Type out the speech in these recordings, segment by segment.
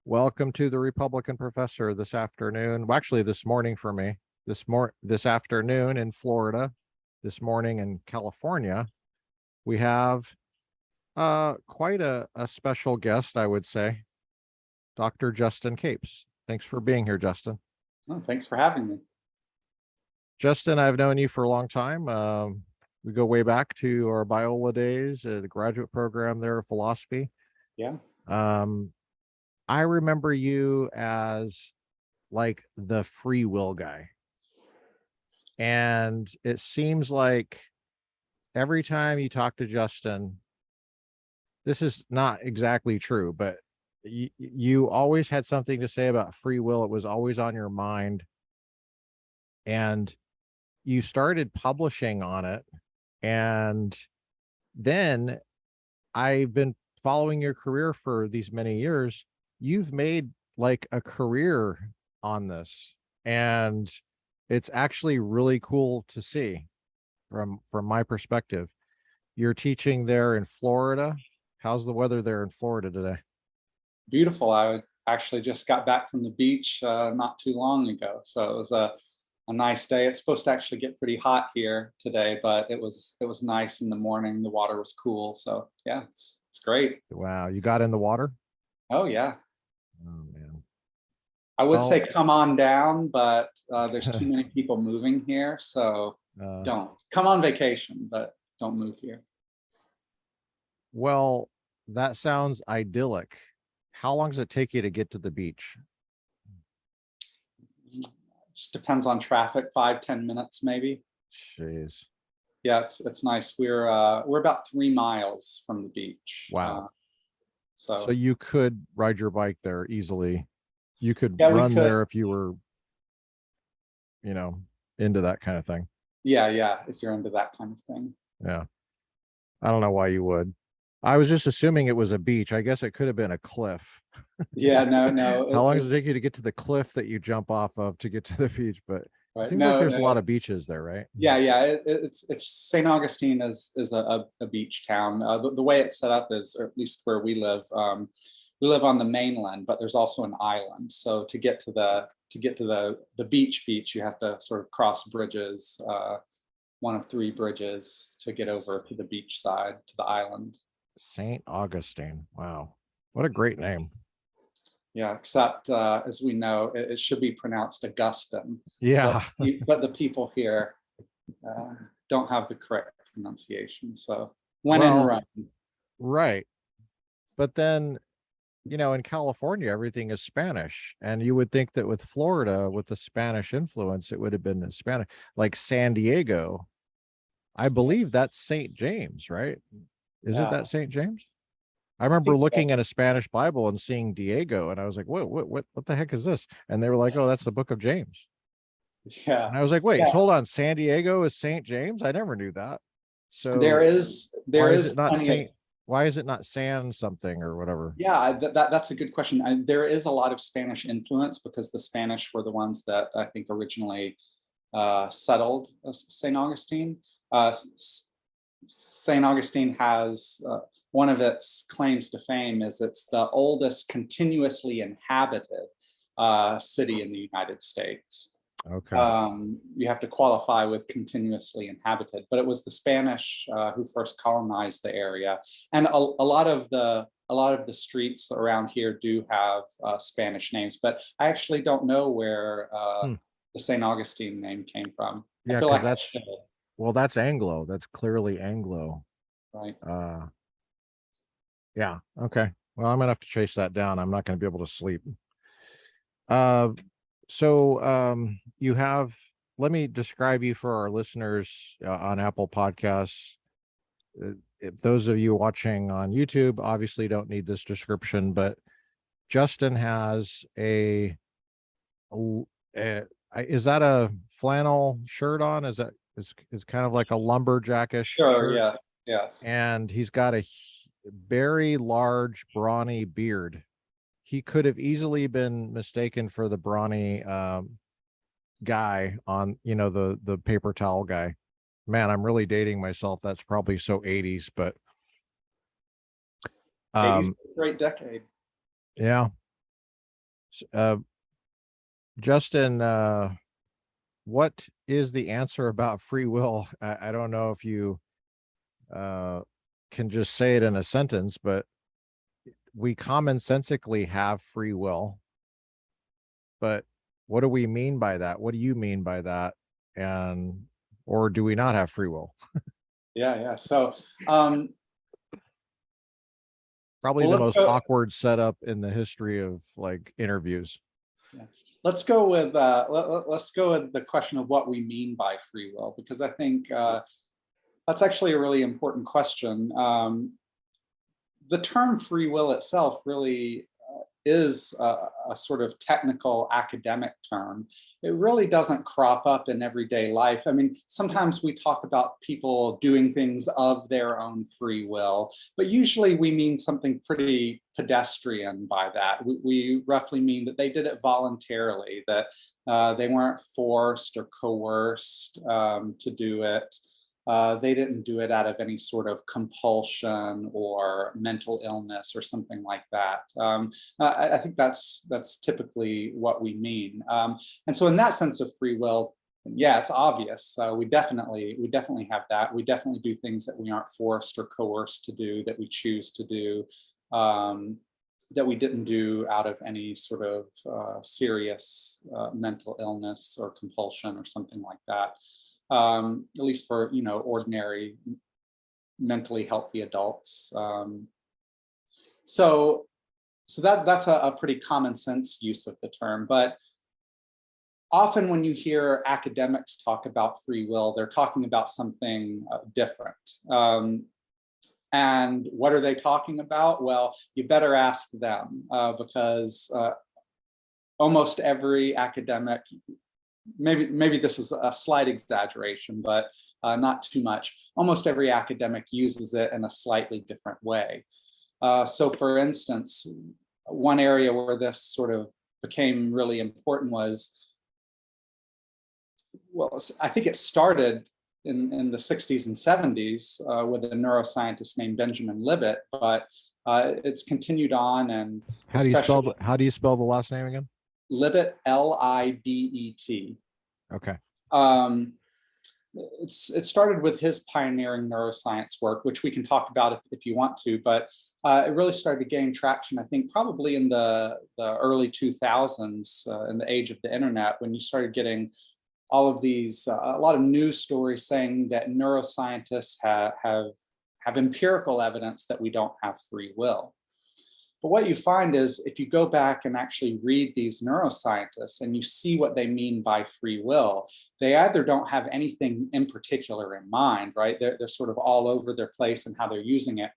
Welcome to the Republican Professor this afternoon. Well, actually, this morning for me. This afternoon in Florida, this morning in California. We have quite a special guest, I would say, Dr. Justin Capes. Thanks for being here, Justin. Oh, thanks for having me. Justin, I've known you for a long time. We go way back to our Biola days, the graduate program there, philosophy. Yeah. I remember you as like the free will guy. And it seems like every time you talk to Justin, this is not exactly true, but you always had something to say about free will. It was always on your mind. And you started publishing on it. And then I've been following your career for these many years. You've made like a career on this. And it's actually really cool to see from my perspective. You're teaching there in Florida. How's the weather there in Florida today? Beautiful. I actually just got back from the beach not too long ago. So it was a nice day. It's supposed to actually get pretty hot here today, but it was nice in the morning. The water was cool. So yeah, it's great. Wow, you got in the water? Oh yeah. Oh man. I would say come on down, but there's too many people moving here. So don't come on vacation, but don't move here. Well, that sounds idyllic. How long does it take you to get to the beach? Just depends on traffic, 5-10 minutes maybe. Jeez. Yeah, it's nice. We're about 3 miles from the beach. Wow. So you could ride your bike there easily. You could run there if you were, into that kind of thing. Yeah, if you're into that kind of thing. Yeah. I don't know why you would. I was just assuming it was a beach. I guess it could have been a cliff. Yeah, no. How long does it take you to get to the cliff that you jump off of to get to the beach? But right. It seems like there's a lot of beaches there, right? Yeah. It's St. Augustine is a beach town. The way it's set up is, or at least where we live on the mainland, but there's also an island. So to get to the beach, you have to sort of cross bridges, one of 3 bridges to get over to the beach side, to the island. St. Augustine. Wow. What a great name. Yeah, except as we know, it should be pronounced Augustine. Yeah. But the people here don't have the correct pronunciation. So when in Rome. Right. But then, in California, everything is Spanish. And you would think that with Florida, with the Spanish influence, it would have been in Spanish. Like San Diego, I believe that's St. James, right? Isn't that St. James? I remember looking at a Spanish Bible and seeing Diego, and I was like, what the heck is this? And they were like, oh, that's the book of James. Yeah. And I was like, wait, hold on. San Diego is St. James? I never knew that. So there is not Saint. Why is it not San something or whatever? Yeah, that's a good question. There is a lot of Spanish influence because the Spanish were the ones that I think originally settled St. Augustine. St. Augustine has one of its claims to fame is it's the oldest continuously inhabited city in the United States. Okay. You have to qualify with continuously inhabited, but it was the Spanish who first colonized the area, and a lot of the streets around here do have Spanish names, but I actually don't know where the St. Augustine name came from. Yeah, I feel like that's Anglo. That's clearly Anglo. Right. Yeah. Okay. Well, I'm gonna have to chase that down. I'm not gonna be able to sleep. You have, let me describe you for our listeners on Apple Podcasts. Those of you watching on YouTube obviously don't need this description, but Justin has is that a flannel shirt on? Is that it's kind of like a lumberjackish shirt? Yes. And he's got a very large brawny beard. He could have easily been mistaken for the brawny guy on, the paper towel guy. Man, I'm really dating myself. That's probably so 80s, but 80s, great decade. Yeah. Justin, what is the answer about free will? I don't know if you can just say it in a sentence, but we commonsensically have free will. But what do we mean by that? What do you mean by that? And or do we not have free will? Yeah. So Probably well, the let's most go. awkward setup in the history of like interviews. Yeah. Let's go with let's go with the question of what we mean by free will, because I think that's actually a really important question. The term free will itself really is a sort of technical academic term. It really doesn't crop up in everyday life. I mean, sometimes we talk about people doing things of their own free will, but usually we mean something pretty pedestrian by that. We roughly mean that they did it voluntarily, that they weren't forced or coerced to do it. They didn't do it out of any sort of compulsion or mental illness or something like that. I think that's typically what we mean. And so, in that sense of free will, yeah, it's obvious. We definitely have that. We definitely do things that we aren't forced or coerced to do, that we choose to do. That we didn't do out of any sort of serious mental illness or compulsion or something like that. At least for ordinary mentally healthy adults. So that's a pretty common sense use of the term. But often when you hear academics talk about free will, they're talking about something different. And what are they talking about? Well, you better ask them because almost every academic, maybe this is a slight exaggeration, but not too much. Almost every academic uses it in a slightly different way. So for instance, one area where this sort of became really important was, well, I think it started in the 60s and 70s with a neuroscientist named Benjamin Libet, but it's continued on. And how do you spell the last name again? Libet, Libet. Okay. It started with his pioneering neuroscience work, which we can talk about if you want to, but it really started to gain traction, I think, probably in the early 2000s, in the age of the internet, when you started getting all of these, a lot of news stories saying that neuroscientists have empirical evidence that we don't have free will. But what you find is if you go back and actually read these neuroscientists and you see what they mean by free will, they either don't have anything in particular in mind, right? They're sort of all over their place in how they're using it,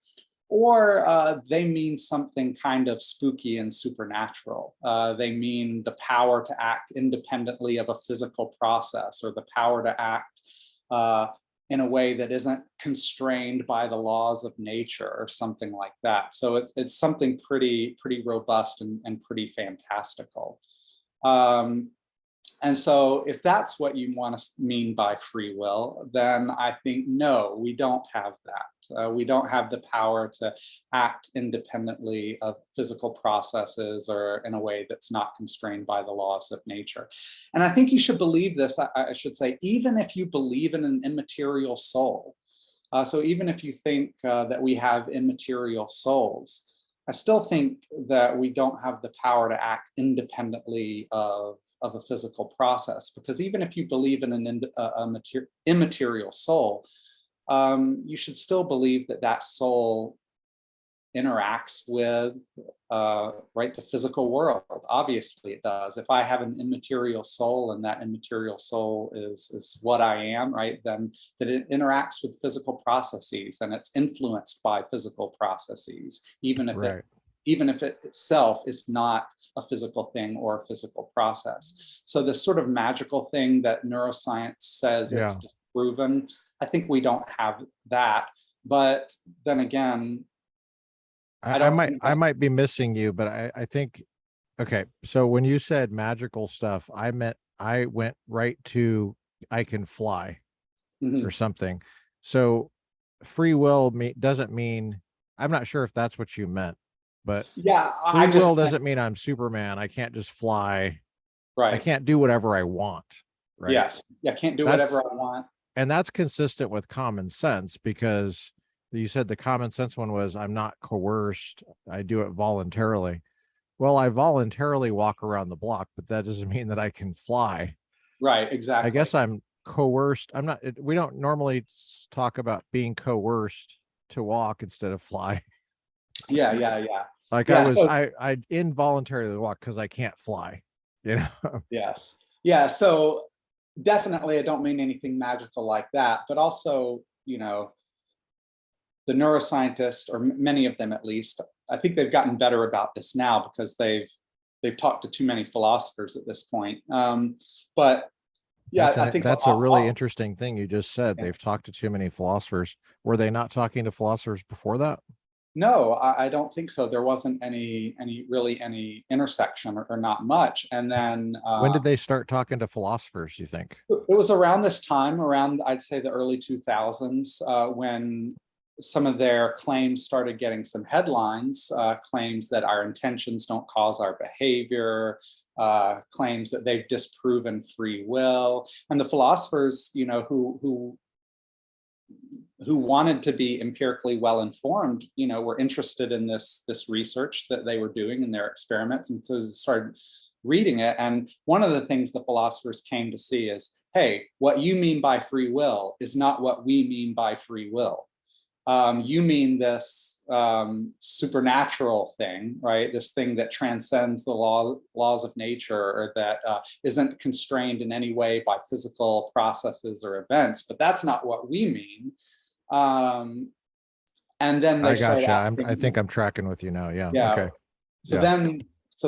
or they mean something kind of spooky and supernatural. They mean the power to act independently of a physical process, or the power to act in a way that isn't constrained by the laws of nature or something like that. So it's something pretty robust and pretty fantastical. And so if that's what you want to mean by free will, then I think, no, we don't have that. We don't have the power to act independently of physical processes or in a way that's not constrained by the laws of nature. And I think you should believe this, I should say, even if you believe in an immaterial soul. So even if you think that we have immaterial souls, I still think that we don't have the power to act independently of a physical process, because even if you believe in an immaterial soul, you should still believe that that soul interacts with the physical world. Obviously it does. If I have an immaterial soul and that immaterial soul is what I am, right, then that it interacts with physical processes and it's influenced by physical processes, even if it itself is not a physical thing or a physical process. So this sort of magical thing that neuroscience says it's disproven, I think we don't have that. But then again, I might be missing you, but I think, okay, so when you said magical stuff, I went right to I can fly or something. So free will doesn't mean, I'm not sure if that's what you meant, But Yeah, free I will just doesn't mean I'm Superman. I can't just fly. I right. can't do whatever I want. Right. Yes. Yeah, can't do whatever That's I want. and that's consistent with common sense, because you said the common sense one was I'm not coerced. I do it voluntarily. Well, I voluntarily walk around the block, but that doesn't mean that I can fly. Right, I exactly. guess I'm coerced. I'm not, we don't normally talk about being coerced to walk instead of fly. Yeah, yeah, yeah. Like Yeah, so I involuntarily walk because I can't fly, you know? yes. Yeah, so definitely I don't mean anything magical like that, but also, the neuroscientists, or many of them at least, I think they've gotten better about this now because they've talked to too many philosophers at this point. But yeah, I think That's a really interesting thing you just said. They've talked to too many philosophers. Were they not talking to philosophers before that? no, I don't think so. There wasn't any intersection, or not much. And then When did they start talking to philosophers, you think? it was around this time, around I'd say the early 2000s, when some of their claims started getting some headlines, claims that our intentions don't cause our behavior, claims that they've disproven free will. And the philosophers, who wanted to be empirically well informed, were interested in this research that they were doing in their experiments, and so they started reading it. And one of the things the philosophers came to see is, hey, what you mean by free will is not what we mean by free will. You mean this supernatural thing, right? This thing that transcends the laws of nature, or that isn't constrained in any way by physical processes or events. But that's not what we mean. And then they I start gotcha. I asking, think I'm tracking with you now. Yeah. yeah. Okay. So Yeah.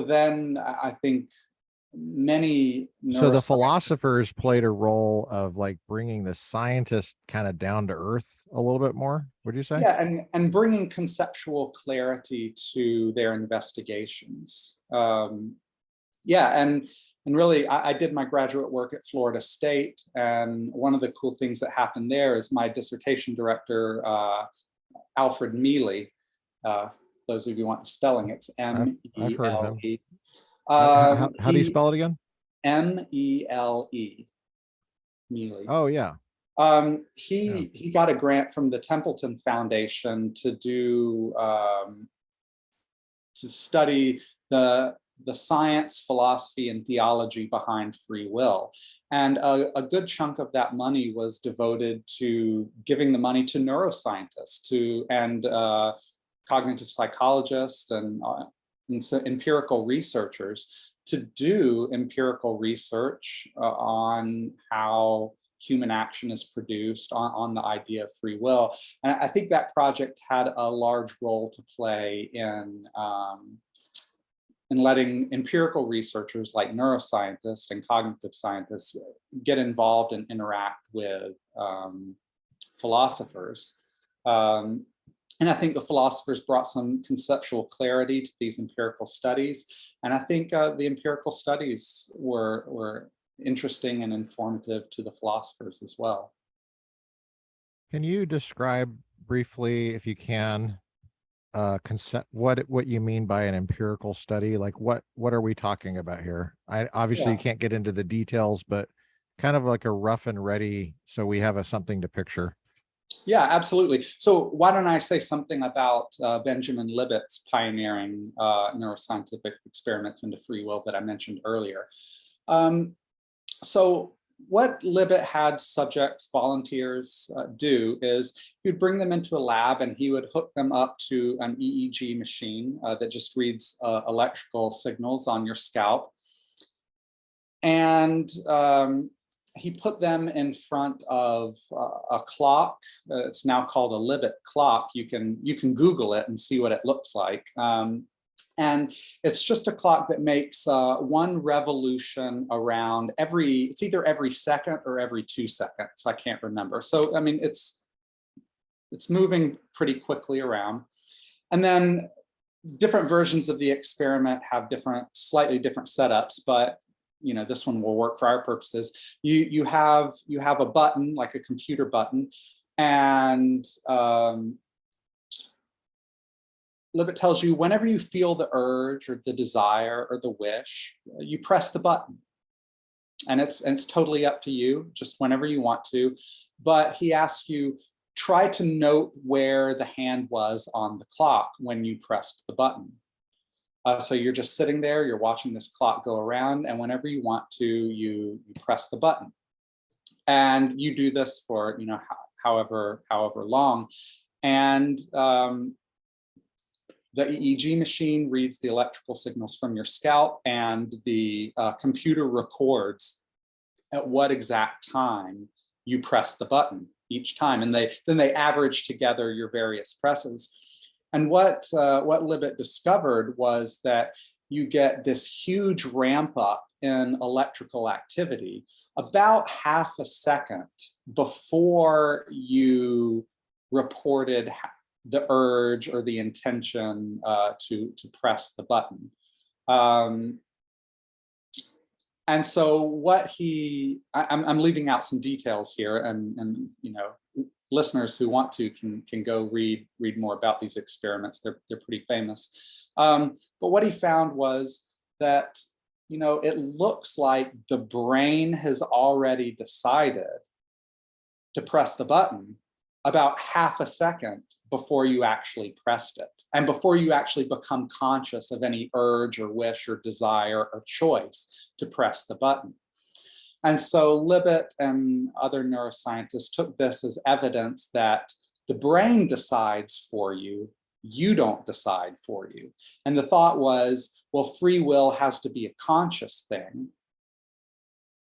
then, I think many So the neuroscientists, philosophers played a role of like bringing the scientist kind of down to earth a little bit more, would you say? yeah, and bringing conceptual clarity to their investigations. Yeah, and really, I did my graduate work at Florida State, and one of the cool things that happened there is my dissertation director, Alfred Mealy. Those of you want the spelling, it's I've heard of him. Mele. How do you spell it again? Mele, Mealy. Oh yeah. Yeah. He got a grant from the Templeton Foundation to do to study the science, philosophy, and theology behind free will. And a good chunk of that money was devoted to giving the money to neuroscientists, and cognitive psychologists, and empirical researchers to do empirical research on how human action is produced, on the idea of free will. And I think that project had a large role to play in letting empirical researchers like neuroscientists and cognitive scientists get involved and interact with philosophers. And I think the philosophers brought some conceptual clarity to these empirical studies. And I think the empirical studies were interesting and informative to the philosophers as well. Can you describe briefly, if you can, what you mean by an empirical study? Like what are we talking about here? I obviously Yeah. you can't get into the details, but kind of like a rough and ready, so we have something to picture. Yeah, absolutely. So why don't I say something about Benjamin Libet's pioneering neuroscientific experiments into free will that I mentioned earlier. So what Libet had subjects, volunteers do is he'd bring them into a lab, and he would hook them up to an EEG machine that just reads electrical signals on your scalp. And he put them in front of a clock. It's now called a Libet clock. You can Google it and see what it looks like. And it's just a clock that makes one revolution around it's either every second or every 2 seconds. I can't remember. So, I mean, it's moving pretty quickly around. And then different versions of the experiment have slightly different setups, but this one will work for our purposes. You have a button, like a computer Libet tells you whenever you feel the urge or the desire or the wish, you press the button. And it's totally up to you, just whenever you want to. But he asks you, try to note where the hand was on the clock when you pressed the button. So you're just sitting there, you're watching this clock go around, and whenever you want to, you press the button. And you do this for, you know, however long. And the EEG machine reads the electrical signals from your scalp, and the computer records at what exact time you press the button each time. And then they average together your various presses. And what Libet discovered was that you get this huge ramp up in electrical activity about half a second before you reported the urge or the intention to press the button. And so what I'm leaving out some details here, and you know, listeners who want to can go read more about these experiments. They're pretty famous. But what he found was that, you know, it looks like the brain has already decided to press the button about half a second before you actually pressed it, and before you actually become conscious of any urge or wish or desire or choice to press the button. And so Libet and other neuroscientists took this as evidence that the brain decides for you, you don't decide for you. And the thought was, well, free will has to be a conscious thing.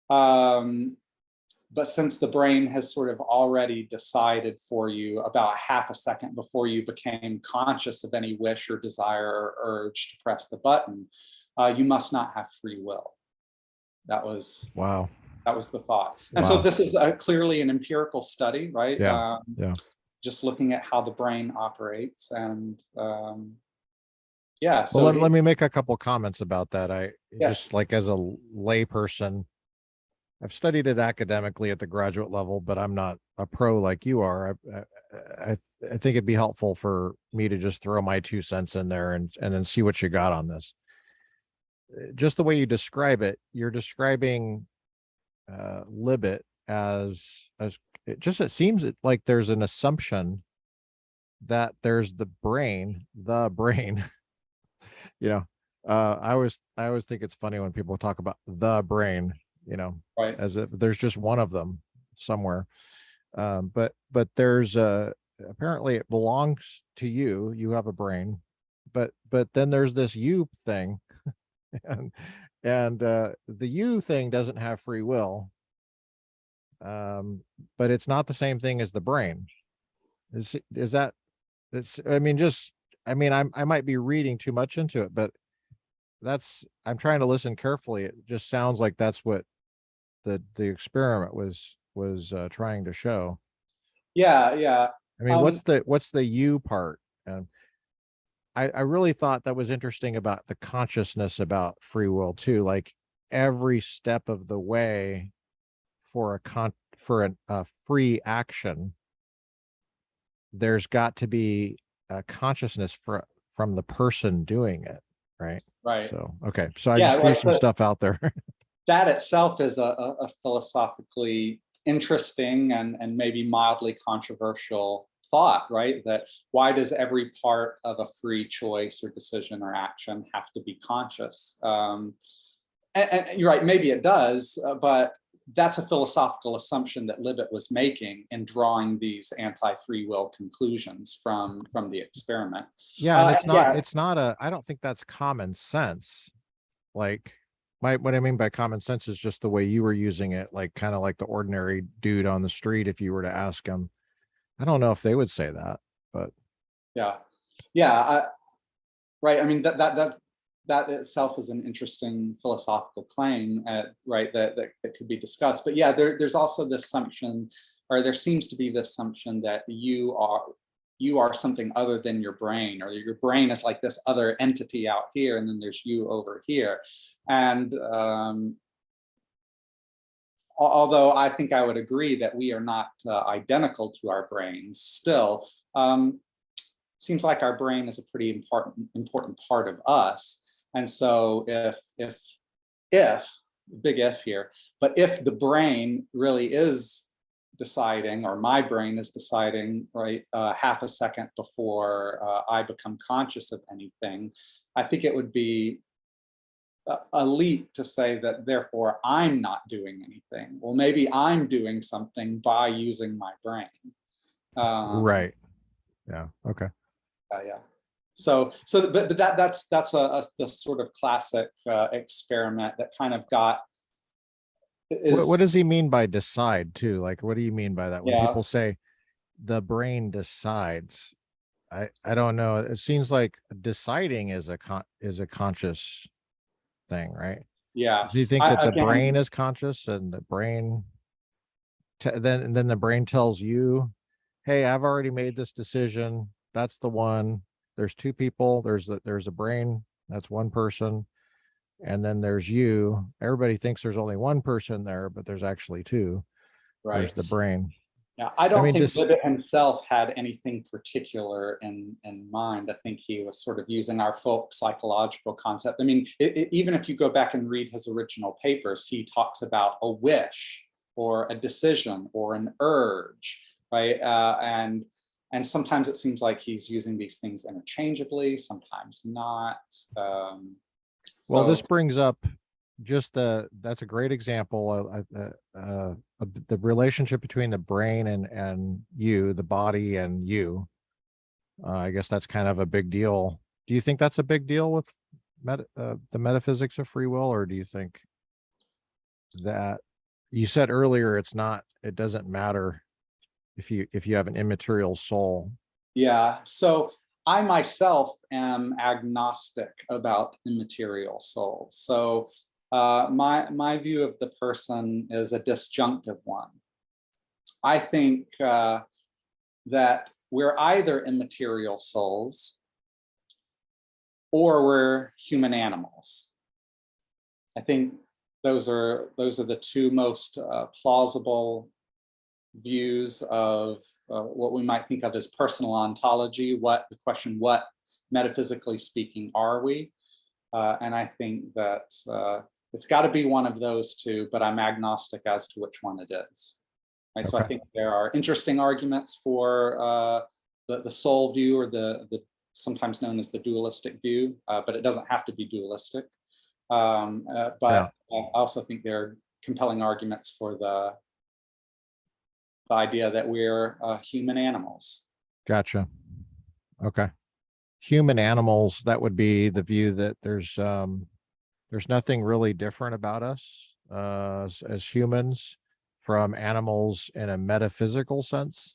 But since the brain has sort of already decided for you about half a second before you became conscious of any wish or desire or urge to press the button, you must not have free will. That was Wow. That was the thought. And so this is clearly an empirical study, right? Yeah. Just looking at how the brain operates. And yeah, well, so let me make a couple comments about that. Yeah. Just like as a lay person, I've studied it academically at the graduate level, but I'm not a pro like you are. I think it'd be helpful for me to just throw my 2 cents in there and then see what you got on this. Just the way you describe it, you're describing Libet as it seems like there's an assumption that there's the brain, you know. I always think it's funny when people talk about the brain, you know, right. as if there's just one of them somewhere. But there's apparently it belongs to you. You have a brain, but then there's this you thing, and the you thing doesn't have free will. But it's not the same thing as the brain. Is that? It's. I mean, I might be reading too much into it, but I'm trying to listen carefully. It just sounds like that's what the experiment was trying to show. Yeah. I mean, what's the you part? And I really thought that was interesting about the consciousness about free will too. Like every step of the way for a free action, there's got to be a consciousness from the person doing it, right? Right. So okay, so I just threw some stuff out there. That itself is a philosophically interesting and maybe mildly controversial thought, right? That why does every part of a free choice or decision or action have to be conscious? And you're right, maybe it does, but that's a philosophical assumption that Libet was making in drawing these anti-free will conclusions from the experiment. Yeah, and it's not I don't think that's common sense. Like what I mean by common sense is just the way you were using it, like kind of like the ordinary dude on the street. If you were to ask him, I don't know if they would say that, but right. I mean that itself is an interesting philosophical claim, right? That could be discussed. But yeah, there's also this assumption, or there seems to be this assumption that you are something other than your brain, or your brain is like this other entity out here, and then there's you over here. And although I think I would agree that we are not identical to our brains still, seems like our brain is a pretty important part of us. And so if big if here, but if the brain really is deciding, or my brain is deciding, right, half a second before I become conscious of anything, I think it would be a leap to say that therefore I'm not doing anything. Well, maybe I'm doing something by using my brain. Right. Yeah. Okay. Yeah. But that's the sort of classic experiment that kind of got What is, does he mean by decide too? Like, what do you mean by that? When yeah. people say the brain decides, I don't know. It seems like deciding is a conscious thing, right? Yeah. Do you think that the brain Again, is conscious and the brain then the brain tells you, hey, I've already made this decision. That's the one. There's two people. There's a brain. That's one person. And then there's you. Everybody thinks there's only one person there, but there's actually two. There's right. the brain. Yeah, I I don't mean, think just Libet himself had anything particular in mind. I think he was sort of using our folk psychological concept. I mean, even if you go back and read his original papers, he talks about a wish or a decision or an urge, right? And sometimes it seems like he's using these things interchangeably, sometimes not. well, this So brings up that's a great example of the relationship between the brain and you, the body and you. I guess that's kind of a big deal. Do you think that's a big deal with the metaphysics of free will, or do you think that you said earlier it doesn't matter if you have an immaterial soul? yeah, so I myself am agnostic about immaterial souls. So my view of the person is a disjunctive one. I think that we're either immaterial souls or we're human animals. I think those are the two most plausible views of what we might think of as personal ontology. What metaphysically speaking are we? And I think that it's got to be one of those two, but I'm agnostic as to which one it is. Right? So I think there are interesting arguments for the soul view, or the sometimes known as the dualistic view, but it doesn't have to be dualistic. But Yeah. I also think there are compelling arguments for the idea that we're human animals. Gotcha. Okay. Human animals, that would be the view that there's nothing really different about us as humans from animals in a metaphysical sense.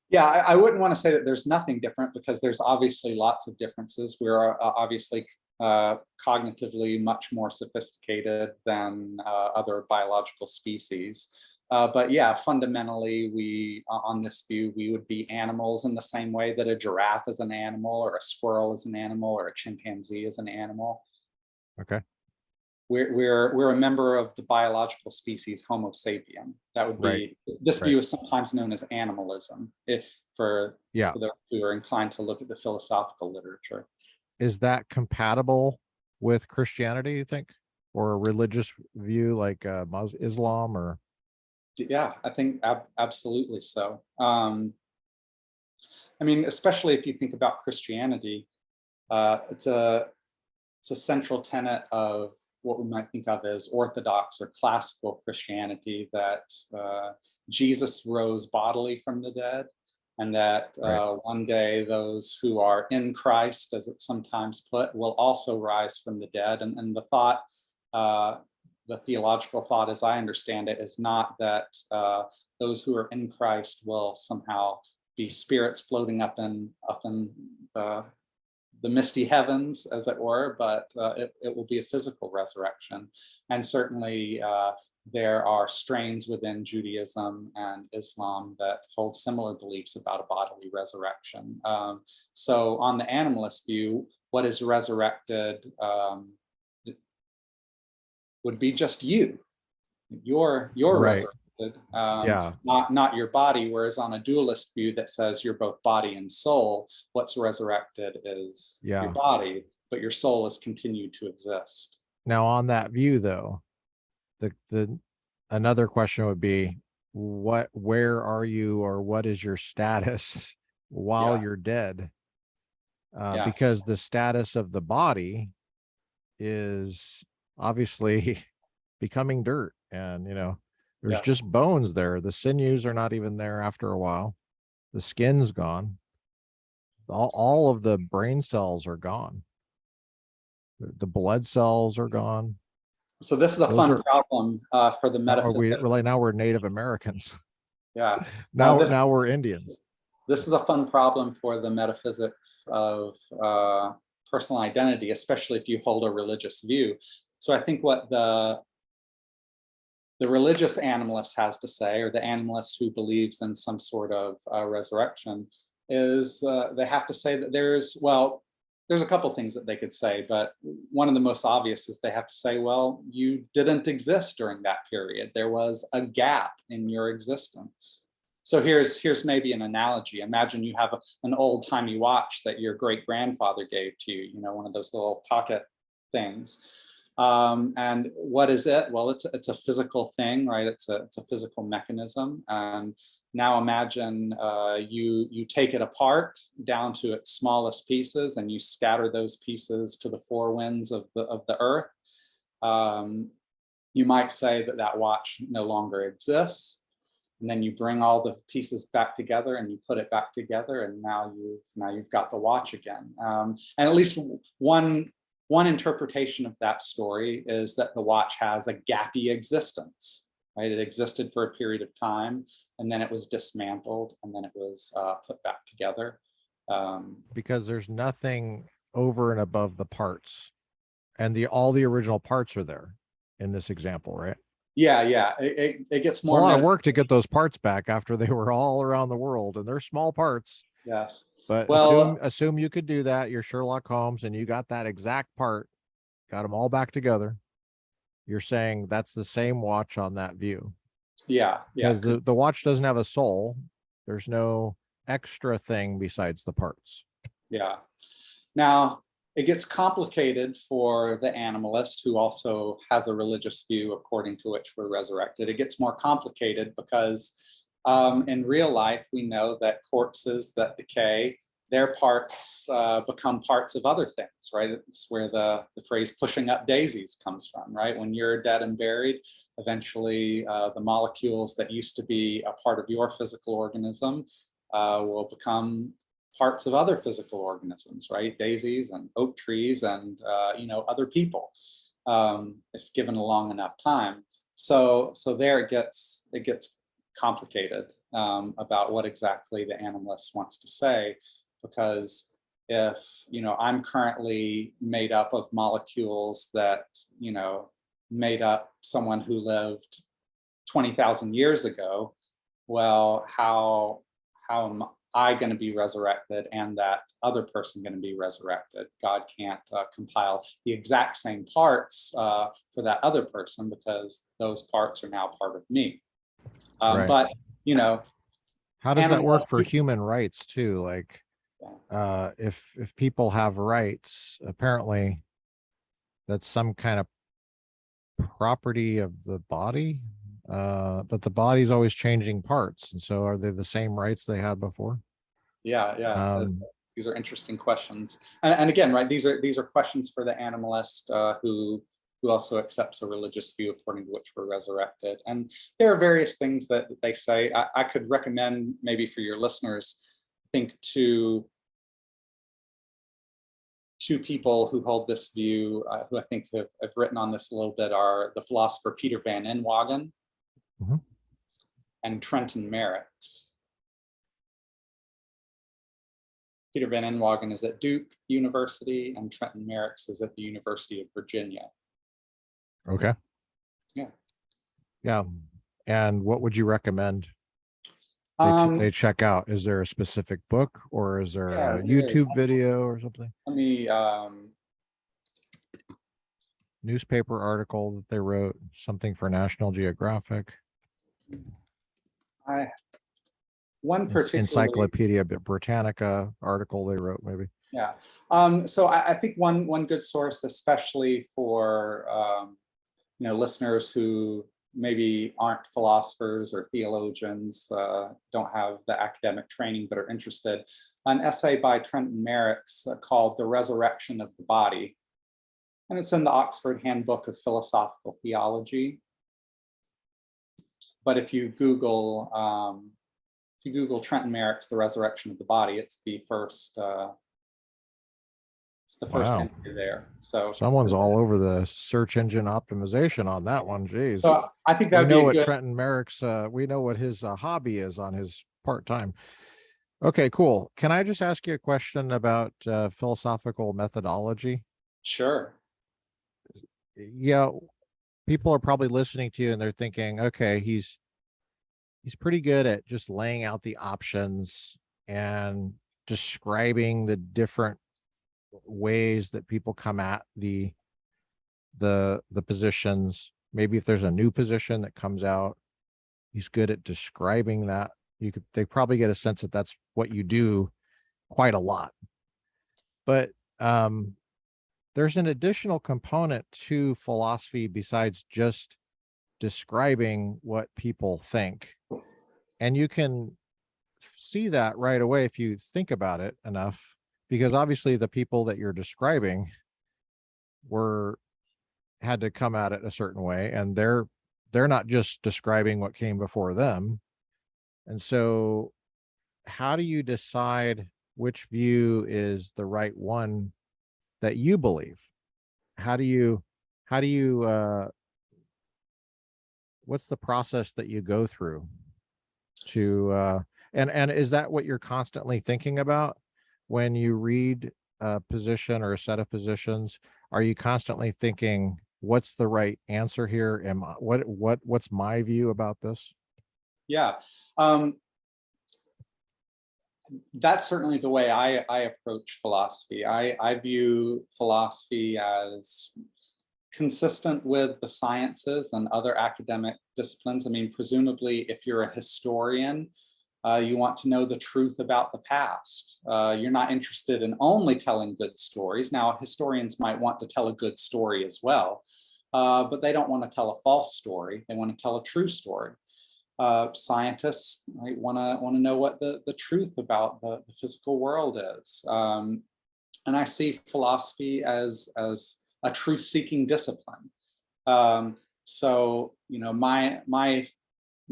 Yeah, I wouldn't want to say that there's nothing different, because there's obviously lots of differences. We're obviously cognitively much more sophisticated than other biological species. But yeah, fundamentally, we on this view, we would be animals in the same way that a giraffe is an animal, or a squirrel is an animal, or a chimpanzee is an animal. Okay. We're a member of the biological species Homo sapien. That would be, this view is sometimes known as animalism, if for those who are inclined to look at the philosophical literature. Is that compatible with Christianity, you think, or a religious view like Islam? Or yeah, I think absolutely so. I mean, especially if you think about Christianity, it's a central tenet of what we might think of as Orthodox or classical Christianity, that Jesus rose bodily from the dead, and that one day those who are in Christ, as it's sometimes put, will also rise from the dead. And the thought, the theological thought, as I understand it, is not that those who are in Christ will somehow be spirits floating up in the misty heavens, as it were, but it will be a physical resurrection. And certainly there are strains within Judaism and Islam that hold similar beliefs about a bodily resurrection. So on the animalist view, what is resurrected would be just you. You're resurrected. Yeah. not your body. Whereas on a dualist view that says you're both body and soul, what's resurrected is your Yeah. body, but your soul has continued to exist. Now on that view though, the another question would be where are you, or what is your status while Yeah, you're dead? yeah, Because the status of the body is obviously becoming dirt, and there's yes. just bones there. The sinews are not even there after a while. The skin's gone. All of the brain cells are gone. The blood cells are gone. So this is a Those fun are problem for the now are we metaphysics. really now we're Native Americans. Yeah. now This now we're Indians. this is a fun problem for the metaphysics of personal identity, especially if you hold a religious view. So I think what the religious animalist has to say, or the animalist who believes in some sort of resurrection, is they have to say that there's a couple things that they could say, but one of the most obvious is they have to say, well, you didn't exist during that period. There was a gap in your existence. So here's maybe an analogy. Imagine you have an old timey watch that your great grandfather gave to you, one of those little pocket things. And what is it? Well, it's a physical thing, right? It's a physical mechanism. And now imagine you take it apart down to its smallest pieces, and you scatter those pieces to the four winds of the earth. You might say that watch no longer exists. And then you bring all the pieces back together and you put it back together, and now you've got the watch again. And at least one interpretation of that story is that the watch has a gappy existence, right? It existed for a period of time, and then it was dismantled, and then it was put back together. Because there's nothing over and above the parts, and all the original parts are there in this example, right? Yeah. It gets A more lot of work to get those parts back after they were all around the world, and they're small parts. Yes. But Well, assume you could do that. You're Sherlock Holmes, and you got that exact part, got them all back together. You're saying that's the same watch on that view, yeah. because the watch doesn't have a soul. There's no extra thing besides the parts. Yeah. Now, it gets complicated for the animalist who also has a religious view according to which we're resurrected. It gets more complicated because in real life, we know that corpses that decay, their parts become parts of other things, right? It's where the phrase pushing up daisies comes from, right? When you're dead and buried, eventually the molecules that used to be a part of your physical organism will become parts of other physical organisms, right? Daisies and oak trees and other people, if given a long enough time. So there it gets complicated about what exactly the animalist wants to say, because if I'm currently made up of molecules that made up someone who lived 20,000 years ago, well, how am I going to be resurrected, and that other person going to be resurrected? God can't compile the exact same parts for that other person, because those parts are now part of me. Right. But how does that work for animal, human rights too? Like, if people have rights, apparently that's some kind of property of the body, but the body's always changing parts, and so are they the same rights they had before? Yeah. These are interesting questions, and again, right, these are questions for the animalist who also accepts a religious view according to which we're resurrected. And there are various things that they say. I could recommend maybe for your listeners, think to two people who hold this view, who I think have written on this a little bit, are the philosopher Peter Van Inwagen and Trenton Merricks. Peter Van Inwagen is at Duke University, and Trenton Merricks is at the University of Virginia. Okay. Yeah. And what would you recommend they check out? Is there a specific book, or is there a YouTube video or something? Let me newspaper article that they wrote, something for National Geographic? One particularly, Encyclopedia Britannica article they wrote, maybe. yeah. So I think one good source, especially for listeners who maybe aren't philosophers or theologians, don't have the academic training but are interested, an essay by Trenton Merrick's called "The Resurrection of the Body," and it's in the Oxford Handbook of Philosophical Theology. But if you Google Trenton Merrick's "The Resurrection of the Body," it's the first. It's the first Wow. entry there. So Someone's all over the search engine optimization on that one. Geez. So I think that we would know be a what good. Trenton Merrick's. We know what his hobby is on his part-time. Okay, cool. Can I just ask you a question about philosophical methodology? Sure. Yeah, people are probably listening to you and they're thinking, okay, he's pretty good at just laying out the options and describing the different ways that people come at the positions. Maybe if there's a new position that comes out, he's good at describing that. They probably get a sense that that's what you do quite a lot. But there's an additional component to philosophy besides just describing what people think. And you can see that right away if you think about it enough, because obviously the people that you're describing had to come at it a certain way, and they're not just describing what came before them. And so how do you decide which view is the right one that you believe? How do you what's the process that you go through to and is that what you're constantly thinking about when you read a position or a set of positions? Are you constantly thinking, what's the right answer here? What's my view about this? Yeah. That's certainly the way I approach philosophy. I view philosophy as consistent with the sciences and other academic disciplines. I mean, presumably, if you're a historian, you want to know the truth about the past. You're not interested in only telling good stories. Now, historians might want to tell a good story as well, but they don't want to tell a false story. They want to tell a true story. Scientists might want to know what the truth about the physical world is. And I see philosophy as a truth-seeking discipline. So,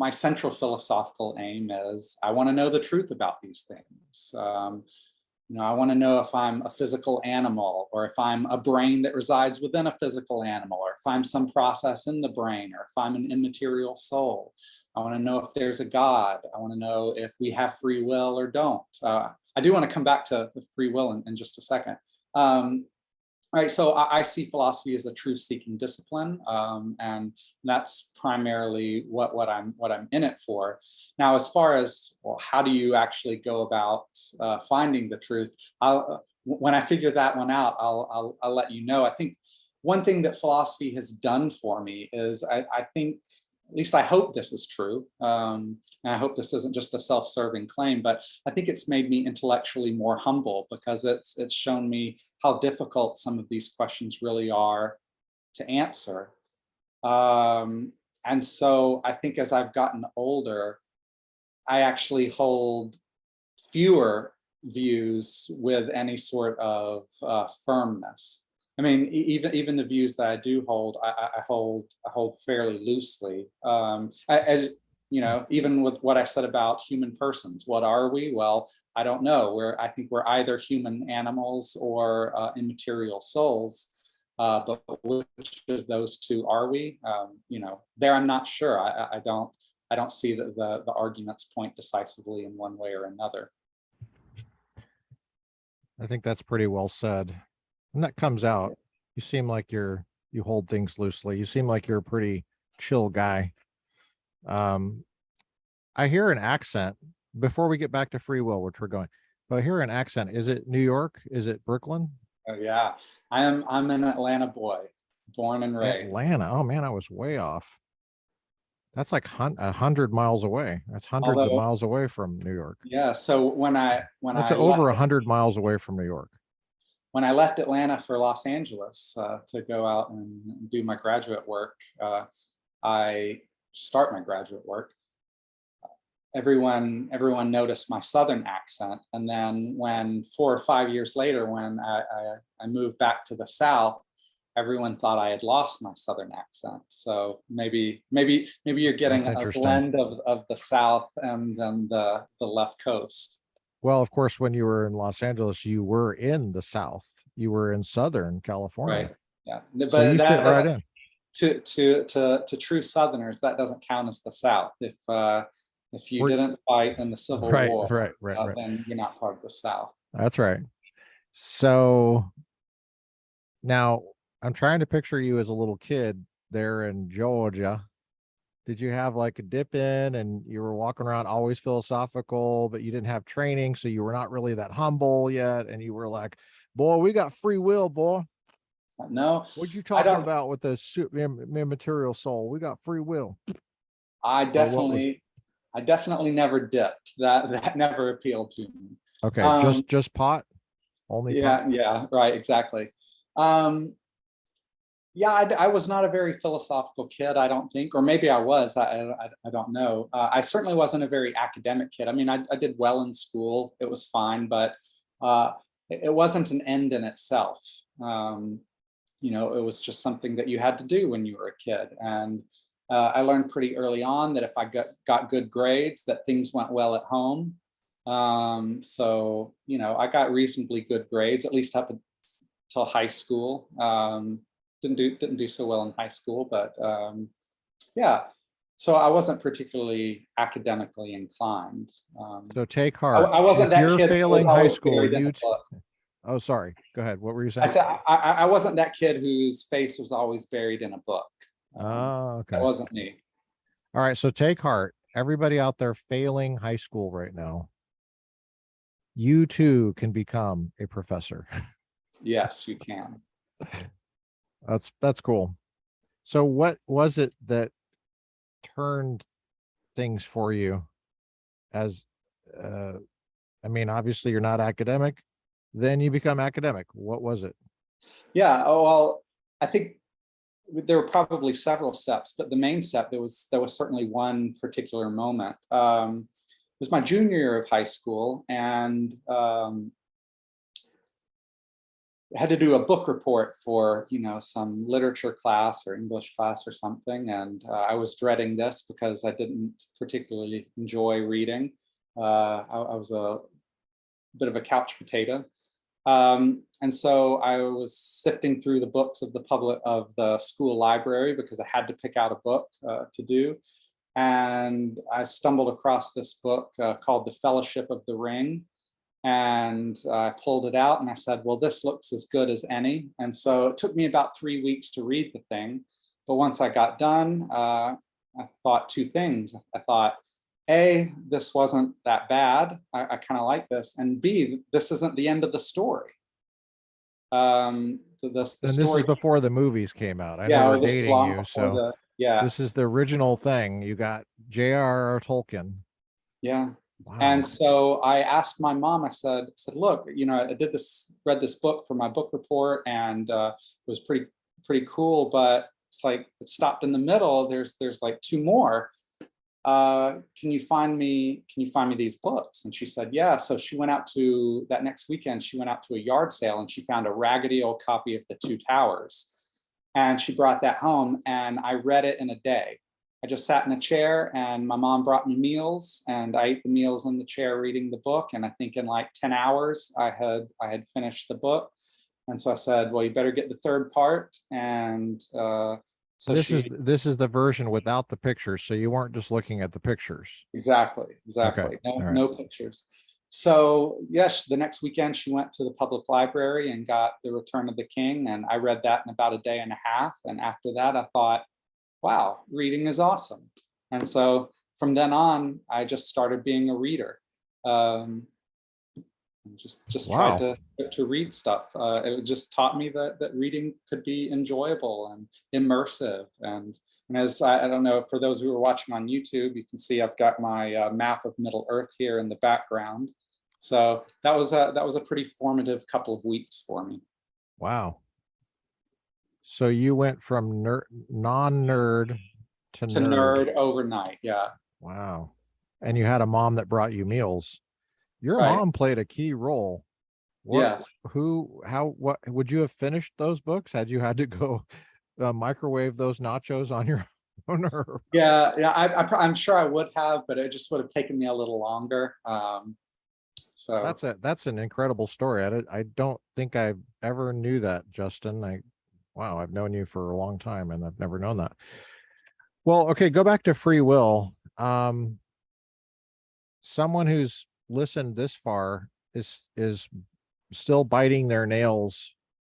my central philosophical aim is I want to know the truth about these things. I want to know if I'm a physical animal, or if I'm a brain that resides within a physical animal, or if I'm some process in the brain, or if I'm an immaterial soul. I want to know if there's a God. I want to know if we have free will or don't. I do want to come back to the free will in just a second. All right, so I see philosophy as a truth-seeking discipline, and that's primarily what I'm in it for. Now, as far as how do you actually go about finding the truth, when I figure that one out, I'll let you know. I think one thing that philosophy has done for me is I think, at least I hope this is true, and I hope this isn't just a self-serving claim, but I think it's made me intellectually more humble, because it's shown me how difficult some of these questions really are to answer. And so I think as I've gotten older, I actually hold fewer views with any sort of firmness. I mean, even the views that I do hold, I hold fairly loosely. Even with what I said about human persons, what are we? Well, I don't know. I think we're either human animals or immaterial souls. But which of those two are we? There I'm not sure. I don't see the arguments point decisively in one way or another. I think that's pretty well said. And that comes out. You seem like you hold things loosely. You seem like you're a pretty chill guy. I hear an accent before we get back to free will, which we're going, but I hear an accent. Is it New York? Is it Brooklyn? Oh yeah, I'm an Atlanta boy, born and raised. Atlanta. Oh man, I was way off. That's like 100 miles away. That's hundreds of Although, miles away from New York. yeah, so That's over 100 miles away from New York. when I left Atlanta for Los Angeles to go out and do my graduate work, I start my graduate work. Everyone noticed my Southern accent, and then when 4 or 5 years later, when I moved back to the South, everyone thought I had lost my Southern accent. So maybe you're getting That's a interesting. blend of the South and then the left coast. Well, of course, when you were in Los Angeles, you were in the South. You were in Southern Right. California. Yeah. So But you fit that right doesn't, in. to true Southerners, that doesn't count as the South. If you We're, didn't fight in the Civil right, War, right, right, right. then you're not part of the South. That's right. So now I'm trying to picture you as a little kid there in Georgia. Did you have like a dip in and you were walking around always philosophical, but you didn't have training, so you were not really that humble yet? And you were like, boy, we got free will, boy. No, What you I talking don't. about with the immaterial soul? We got free will. I Or what was definitely, I definitely never dipped. That never appealed to me. okay, Um, just pot? Only pot? yeah, right, exactly. Um, yeah, I was not a very philosophical kid, I don't think, or maybe I was. I don't know. I certainly wasn't a very academic kid. I mean, I did well in school. It was fine, but it wasn't an end in itself. It was just something that you had to do when you were a kid. And I learned pretty early on that if I got good grades, that things went well at home. So I got reasonably good grades, at least up until high school. Didn't do so well in high school, but yeah. So I wasn't particularly academically inclined. So take I, heart. I wasn't If that you're kid who was failing high always school, buried in a book. oh, sorry. Go ahead. What were you I saying? said I wasn't that kid whose face was always buried in a book. Oh, That okay. wasn't me. All right. So take heart. Everybody out there failing high school right now, you too can become a professor. Yes, you can. That's cool. So what was it that turned things for you as uh I mean, obviously you're not academic, then you become academic. What was it? Yeah. Oh, well, I think there were probably several steps, but the main step there was certainly one particular moment. It was my junior year of high school, and had to do a book report for some literature class or English class or something, and I was dreading this because I didn't particularly enjoy reading. I was a bit of a couch potato. And so I was sifting through the books of the school library because I had to pick out a book to do. And I stumbled across this book called The Fellowship of the Ring. And I pulled it out and I said, well, this looks as good as any. And so it took me about 3 weeks to read the thing. But once I got done, I thought two things. I thought, A, this wasn't that bad. I kind of like this. And B, this isn't the end of the story. The And this is story, before the movies came out. I know yeah, we're it was dating long you, before so yeah, this is the original thing. You got J.R.R. Tolkien. yeah. And Wow. so I asked my mom, I said, look, I read this book for my book report, and it was pretty cool, but it's like it stopped in the middle. There's like two more. Can you find me these books? And she said, yeah. So that next weekend, she went out to a yard sale and she found a raggedy old copy of The Two Towers. And she brought that home and I read it in a day. I just sat in a chair and my mom brought me meals and I ate the meals in the chair reading the book. And I think in like 10 hours, I had finished the book. And so I said, well, you better get the third part. And so This is she the version without the pictures, so you weren't just looking at the pictures. Exactly, Okay. exactly. No, All right. no pictures. So yes, the next weekend she went to the public library and got The Return of the King, and I read that in about a day and a half. And after that, I thought, wow, reading is awesome. And so from then on, I just started being a reader. Um, And just tried Wow. to read stuff. It just taught me that reading could be enjoyable and immersive. And as I don't know, for those who are watching on YouTube, you can see I've got my map of Middle Earth here in the background. So that was a pretty formative couple of weeks for me. Wow. So you went from non-nerd to To nerd. nerd overnight, yeah, Wow. And you had a mom that brought you meals. Your right, mom played a key role. What, yeah. what would you have finished those books had you had to go microwave those nachos on your own? Or Yeah, I'm sure I would have, but it just would have taken me a little longer. So that's an incredible story. I don't think I ever knew that, Justin. Wow, I've known you for a long time and I've never known that. Well, okay, go back to free will. Someone who's listened this far is still biting their nails,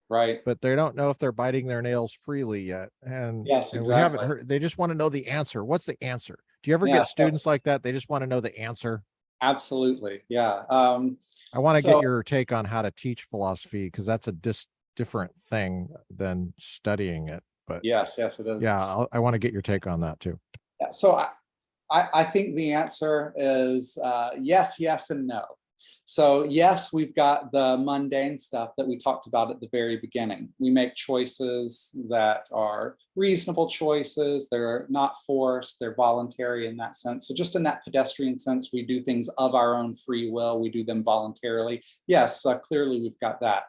right, but they don't know if they're biting their nails freely yet. yes, And we haven't exactly. heard, they just want to know the answer. What's the answer? Do you ever Yeah, get students like that? They just want to know the answer. absolutely. Yeah. I want to get So your take on how to teach philosophy because that's a different thing than studying it. But yes, it is. yeah, I want to get your take on that too. Yeah, so I think the answer is yes, yes, and no. So yes, we've got the mundane stuff that we talked about at the very beginning. We make choices that are reasonable choices. They're not forced. They're voluntary in that sense. So just in that pedestrian sense, we do things of our own free will. We do them voluntarily. Yes, clearly we've got that.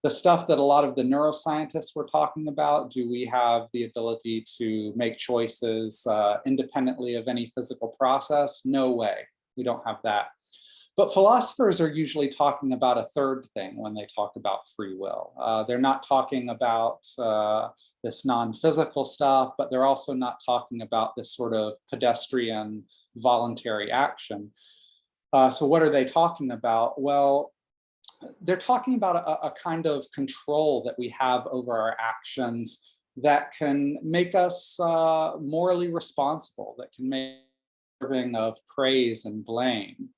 The stuff that a lot of the neuroscientists were talking about, do we have the ability to make choices independently of any physical process? No way. We don't have that. But philosophers are usually talking about a third thing when they talk about free will. They're not talking about this non-physical stuff, but they're also not talking about this sort of pedestrian voluntary action. So what are they talking about? Well, they're talking about a kind of control that we have over our actions that can make us morally responsible, that can make of praise and blame,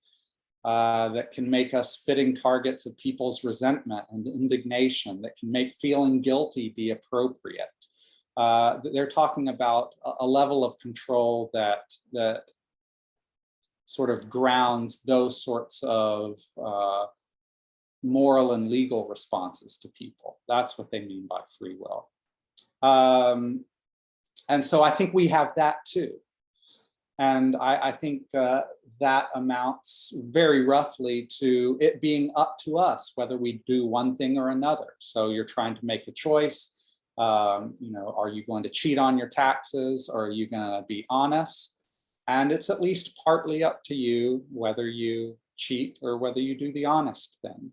that can make us fitting targets of people's resentment and indignation, that can make feeling guilty be appropriate. They're talking about a level of control that sort of grounds those sorts of moral and legal responses to people. That's what they mean by free will. And so I think we have that too. And I think that amounts very roughly to it being up to us whether we do one thing or another. So you're trying to make a choice. Are you going to cheat on your taxes, or are you going to be honest? And it's at least partly up to you whether you cheat or whether you do the honest thing.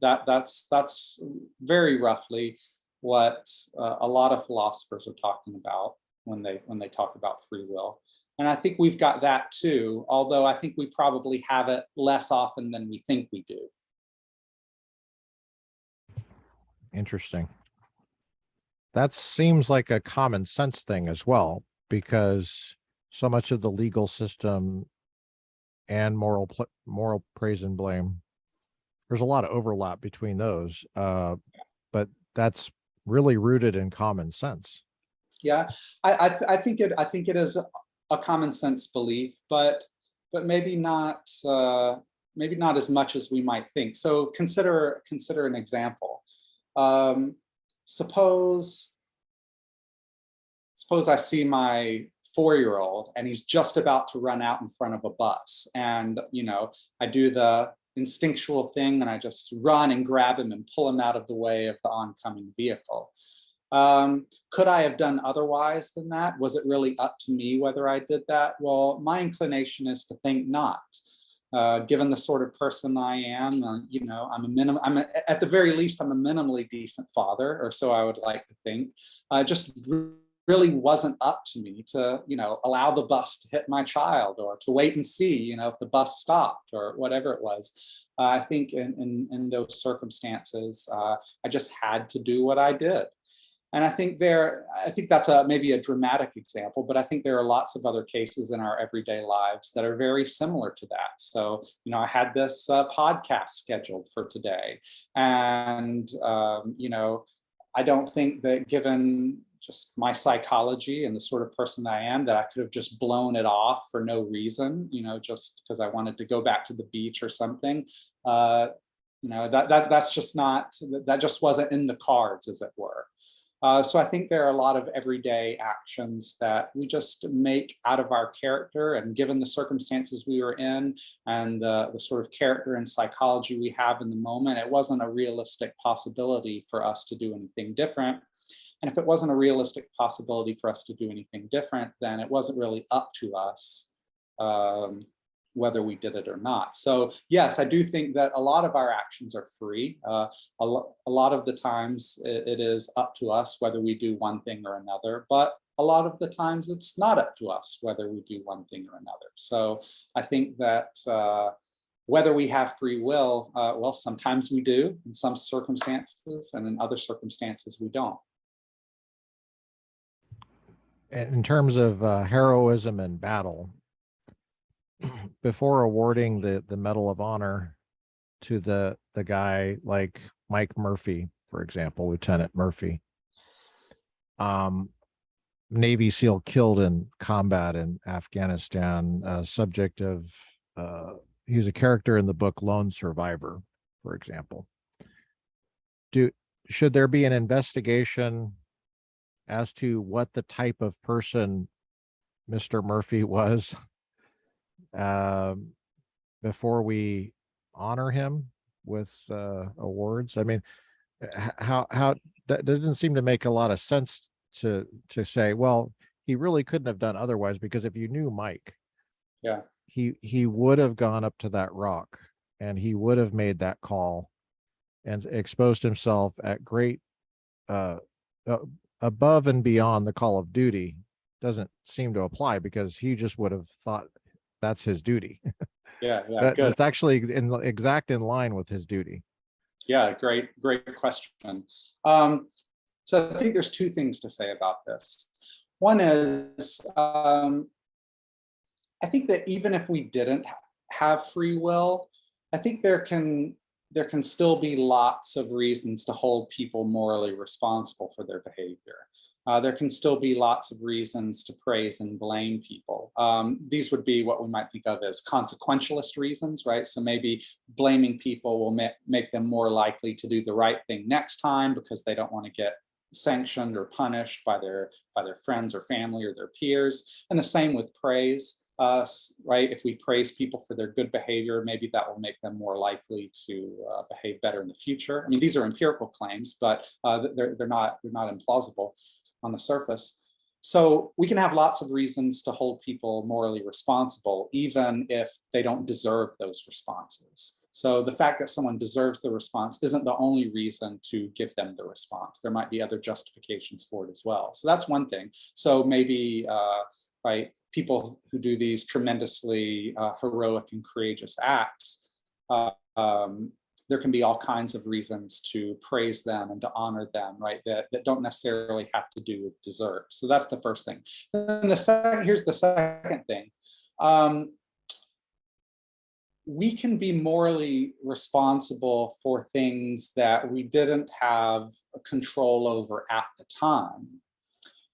That's very roughly what a lot of philosophers are talking about when they talk about free will. And I think we've got that too, although I think we probably have it less often than we think we do. Interesting. That seems like a common sense thing as well, because so much of the legal system and moral praise and blame, there's a lot of overlap between those. But that's really rooted in common sense. Yeah, I think it is a common sense belief, but maybe not as much as we might think. So consider an example. Suppose I see my 4-year-old and he's just about to run out in front of a bus, and I do the instinctual thing and I just run and grab him and pull him out of the way of the oncoming vehicle. Could I have done otherwise than that? Was it really up to me whether I did that? Well, my inclination is to think not. Given the sort of person I am, at the very least, I'm a minimally decent father, or so I would like to think. Just really wasn't up to me to, allow the bus to hit my child, or to wait and see, if the bus stopped or whatever it was. I think in those circumstances, I just had to do what I did. And I think that's maybe a dramatic example, but I think there are lots of other cases in our everyday lives that are very similar to that. So, I had this podcast scheduled for today, and I don't think that, given just my psychology and the sort of person that I am, that I could have just blown it off for no reason, just because I wanted to go back to the beach or something. That's just not, that just wasn't in the cards, as it were. So I think there are a lot of everyday actions that we just make out of our character, and given the circumstances we were in and the sort of character and psychology we have in the moment, it wasn't a realistic possibility for us to do anything different. And if it wasn't a realistic possibility for us to do anything different, then it wasn't really up to us whether we did it or not. So yes, I do think that a lot of our actions are free. A lot of the times it is up to us whether we do one thing or another, but a lot of the times it's not up to us whether we do one thing or another. So I think that whether we have free will, well, sometimes we do in some circumstances, and in other circumstances we don't. In terms of heroism and battle, before awarding the Medal of Honor to the guy like Mike Murphy, for example, Lieutenant Murphy, Navy SEAL killed in combat in Afghanistan, subject of, he's a character in the book Lone Survivor, for example. Should there be an investigation as to what the type of person Mr. Murphy was before we honor him with awards? I mean, how that doesn't seem to make a lot of sense to say, well, he really couldn't have done otherwise, because if you knew Mike, yeah, he would have gone up to that rock and he would have made that call and exposed himself at great above and beyond the call of duty. Doesn't seem to apply, because he just would have thought that's his duty. Yeah, good. That's actually exact in line with his duty. Yeah, great question. So I think there's two things to say about this. One is, I think that even if we didn't have free will, I think there can still be lots of reasons to hold people morally responsible for their behavior. There can still be lots of reasons to praise and blame people. These would be what we might think of as consequentialist reasons, right? So maybe blaming people will make them more likely to do the right thing next time because they don't want to get sanctioned or punished by their friends or family or their peers. And the same with praise. Right? If we praise people for their good behavior, maybe that will make them more likely to behave better in the future. I mean, these are empirical claims, but they're not implausible on the surface. So we can have lots of reasons to hold people morally responsible, even if they don't deserve those responses. So the fact that someone deserves the response isn't the only reason to give them the response. There might be other justifications for it as well. So that's one thing. So maybe, right, people who do these tremendously heroic and courageous acts, there can be all kinds of reasons to praise them and to honor them, right, that don't necessarily have to do with desert. So that's the first thing. Then here's the second thing. We can be morally responsible for things that we didn't have control over at the time,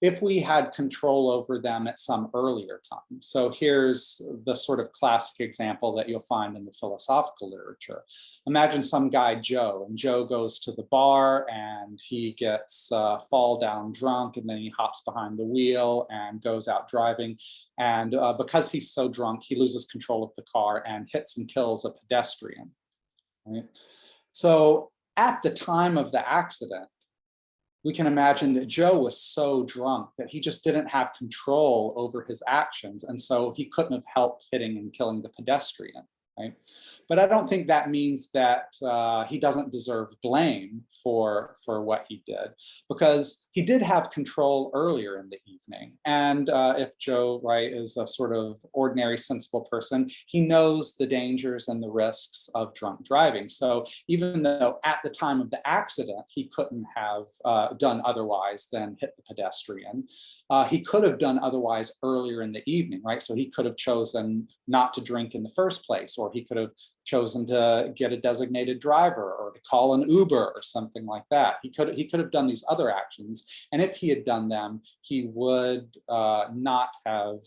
if we had control over them at some earlier time. So here's the sort of classic example that you'll find in the philosophical literature. Imagine some guy, Joe, and Joe goes to the bar and he gets fall down drunk, and then he hops behind the wheel and goes out driving. And because he's so drunk, he loses control of the car and hits and kills a pedestrian. Right? So at the time of the accident, we can imagine that Joe was so drunk that he just didn't have control over his actions. And so he couldn't have helped hitting and killing the pedestrian. right? But I don't think that means that he doesn't deserve blame for what he did, because he did have control earlier in the evening. And if Joe, right, is a sort of ordinary, sensible person, he knows the dangers and the risks of drunk driving. So even though at the time of the accident, he couldn't have done otherwise than hit the pedestrian, he could have done otherwise earlier in the evening, right? So he could have chosen not to drink in the first place, or he could have chosen to get a designated driver or to call an Uber or something like that. He could have done these other actions. And if he had done them, he would not have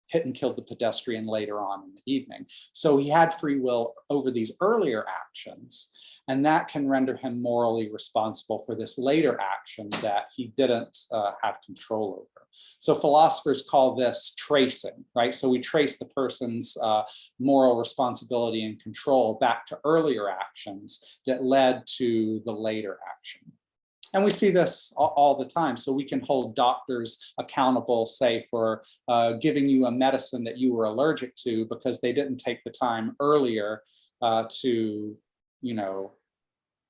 hit and killed the pedestrian later on in the evening. So he had free will over these earlier actions, and that can render him morally responsible for this later action that he didn't have control over. So philosophers call this tracing, right? So we trace the person's moral responsibility and control back to earlier actions that led to the later action. And we see this all the time. So we can hold doctors accountable, say, for giving you a medicine that you were allergic to because they didn't take the time earlier to,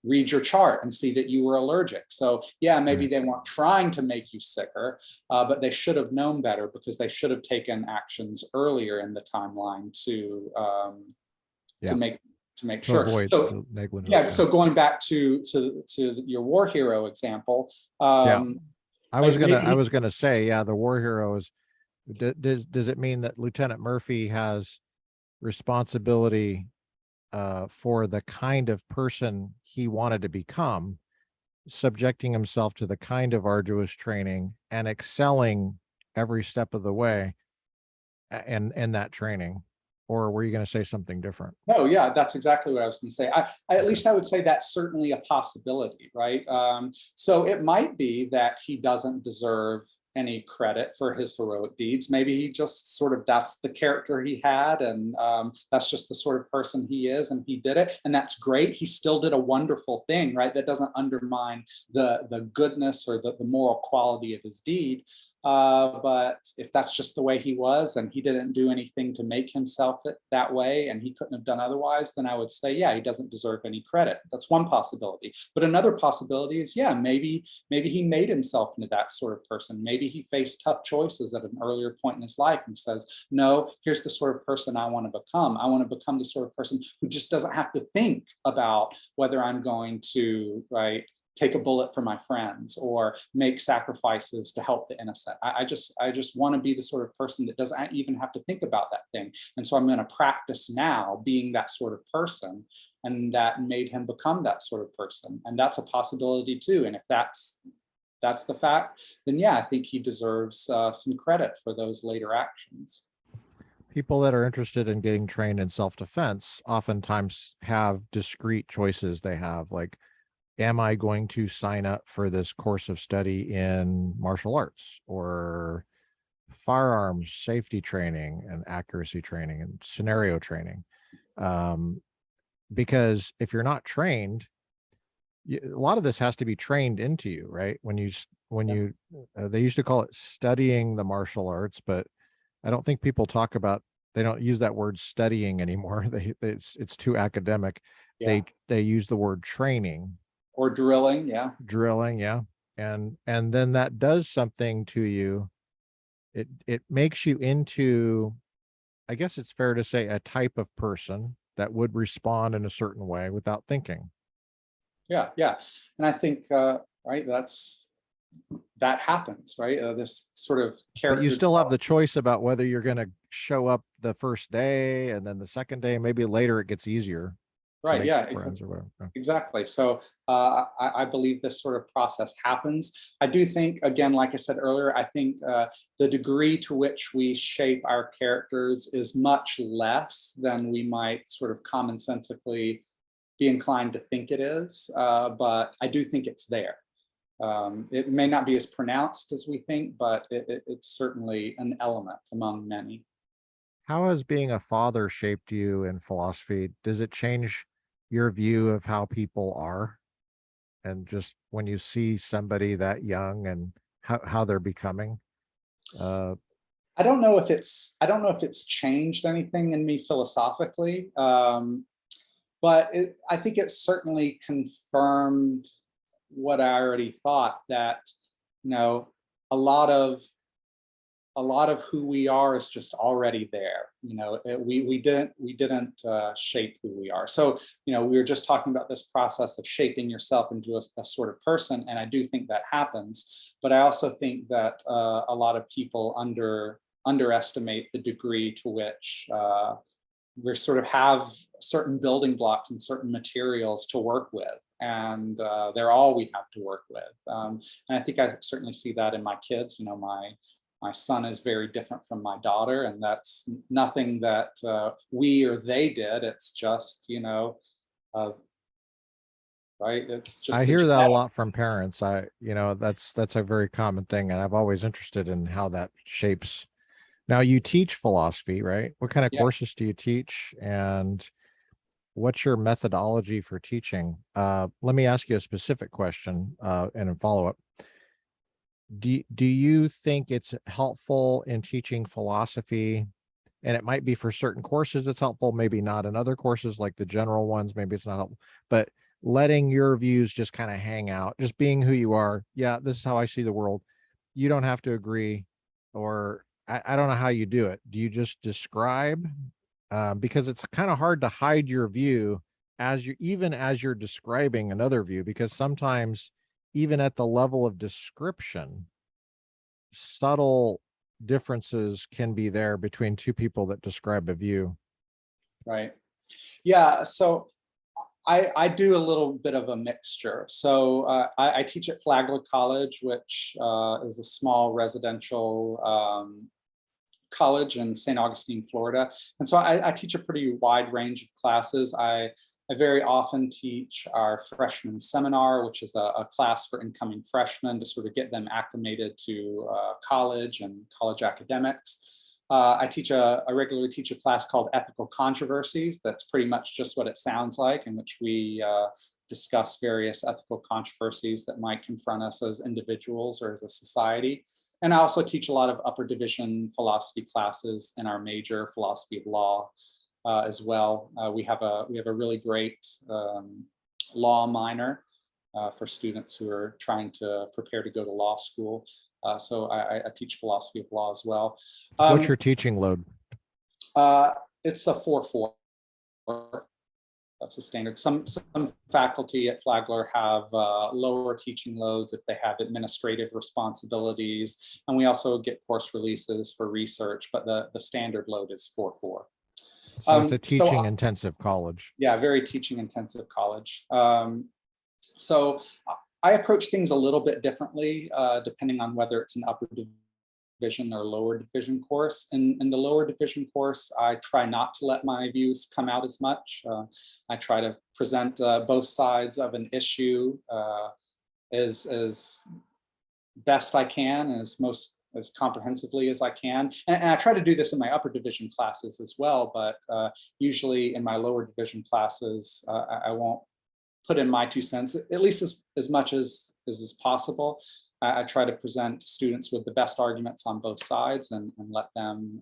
read your chart and see that you were allergic. So yeah, maybe they weren't trying to make you sicker, but they should have known better, because they should have taken actions earlier in the timeline to make sure. Avoid So negligence. yeah, so going back to your war hero example, I was gonna say, yeah, the war hero is. Does it mean that Lieutenant Murphy has responsibility for the kind of person he wanted to become, subjecting himself to the kind of arduous training and excelling every step of the way in that training? Or were you going to say something different? No, yeah, that's exactly what I was going to say. At least I would say that's certainly a possibility, right? So it might be that he doesn't deserve any credit for his heroic deeds. Maybe he just sort of, that's the character he had, and that's just the sort of person he is, and he did it, and that's great. He still did a wonderful thing, right? That doesn't undermine the goodness or the moral quality of his deed. But if that's just the way he was, and he didn't do anything to make himself that way, and he couldn't have done otherwise, then I would say, yeah, he doesn't deserve any credit. That's one possibility. But another possibility is, yeah, maybe he made himself into that sort of person. Maybe he faced tough choices at an earlier point in his life and says, no, here's the sort of person I want to become. I want to become the sort of person who just doesn't have to think about whether I'm going to, right, take a bullet for my friends or make sacrifices to help the innocent. I just want to be the sort of person that doesn't even have to think about that thing. And so I'm going to practice now being that sort of person. And that made him become that sort of person. And that's a possibility too. And if that's the fact, then yeah, I think he deserves some credit for those later actions. People that are interested in getting trained in self-defense oftentimes have discrete choices they have, like, am I going to sign up for this course of study in martial arts or firearms safety training and accuracy training and scenario training? Because if you're not trained, a lot of this has to be trained into you, right? When you they used to call it studying the martial arts, but I don't think people talk about, they don't use that word studying anymore. It's too academic. Yeah. They use the word training. Or drilling, yeah. Drilling, yeah. And then that does something to you. It makes you into, I guess it's fair to say, a type of person that would respond in a certain way without thinking. Yeah, yeah. And I think, right, that happens, right? This sort of character. But you still have the choice about whether you're going to show up the first day and then the second day, maybe later it gets easier. Right, yeah, friends or whatever. Exactly. So I believe this sort of process happens. I do think, again, like I said earlier, I think the degree to which we shape our characters is much less than we might sort of commonsensically be inclined to think it is, but I do think it's there. It may not be as pronounced as we think, but it's certainly an element among many. How has being a father shaped you in philosophy? Does it change your view of how people are? And just when you see somebody that young and how they're becoming? I don't know if it's changed anything in me philosophically, but I think it certainly confirmed what I already thought, that you know a lot of who we are is just already there. We didn't shape who we are. So we were just talking about this process of shaping yourself into a sort of person, and I do think that happens. But I also think that a lot of people underestimate the degree to which we sort of have certain building blocks and certain materials to work with, and they're all we have to work with. And I think I certainly see that in my kids. My son is very different from my daughter, and that's nothing that we or they did. It's just, right? It's just I the hear that a genetic. lot from parents. That's a very common thing, and I've always interested in how that shapes. Now, you teach philosophy, right? What kind of Yeah. courses do you teach, and what's your methodology for teaching? Let me ask you a specific question, and a follow-up. Do you think it's helpful in teaching philosophy? And it might be for certain courses it's helpful, maybe not in other courses like the general ones, maybe it's not helpful, but letting your views just kind of hang out, just being who you are. Yeah, this is how I see the world. You don't have to agree, or I don't know how you do it. Do you just describe? Because it's kind of hard to hide your view even as you're describing another view, because sometimes even at the level of description, subtle differences can be there between two people that describe a view. Right. Yeah. So I do a little bit of a mixture. So I teach at Flagler College, which is a small residential college in St. Augustine, Florida. And so I teach a pretty wide range of classes. I very often teach our freshman seminar, which is a class for incoming freshmen to sort of get them acclimated to college and college academics. I regularly teach a class called Ethical Controversies. That's pretty much just what it sounds like, in which we discuss various ethical controversies that might confront us as individuals or as a society. And I also teach a lot of upper division philosophy classes in our major, philosophy of law, as well. We have a really great law minor for students who are trying to prepare to go to law school. So I teach philosophy of law as well. What's your teaching load? It's a 4-4. That's the standard. Some faculty at Flagler have lower teaching loads if they have administrative responsibilities, and we also get course releases for research, but the standard load is 4-4. So it's a teaching intensive college. Yeah, very teaching intensive college. So I approach things a little bit differently, depending on whether it's an upper division or lower division course. In the lower division course, I try not to let my views come out as much. I try to present both sides of an issue as best I can, and as comprehensively as I can. And I try to do this in my upper division classes as well, but usually in my lower division classes, I won't put in my 2 cents, at least as much as is possible. I try to present students with the best arguments on both sides and let them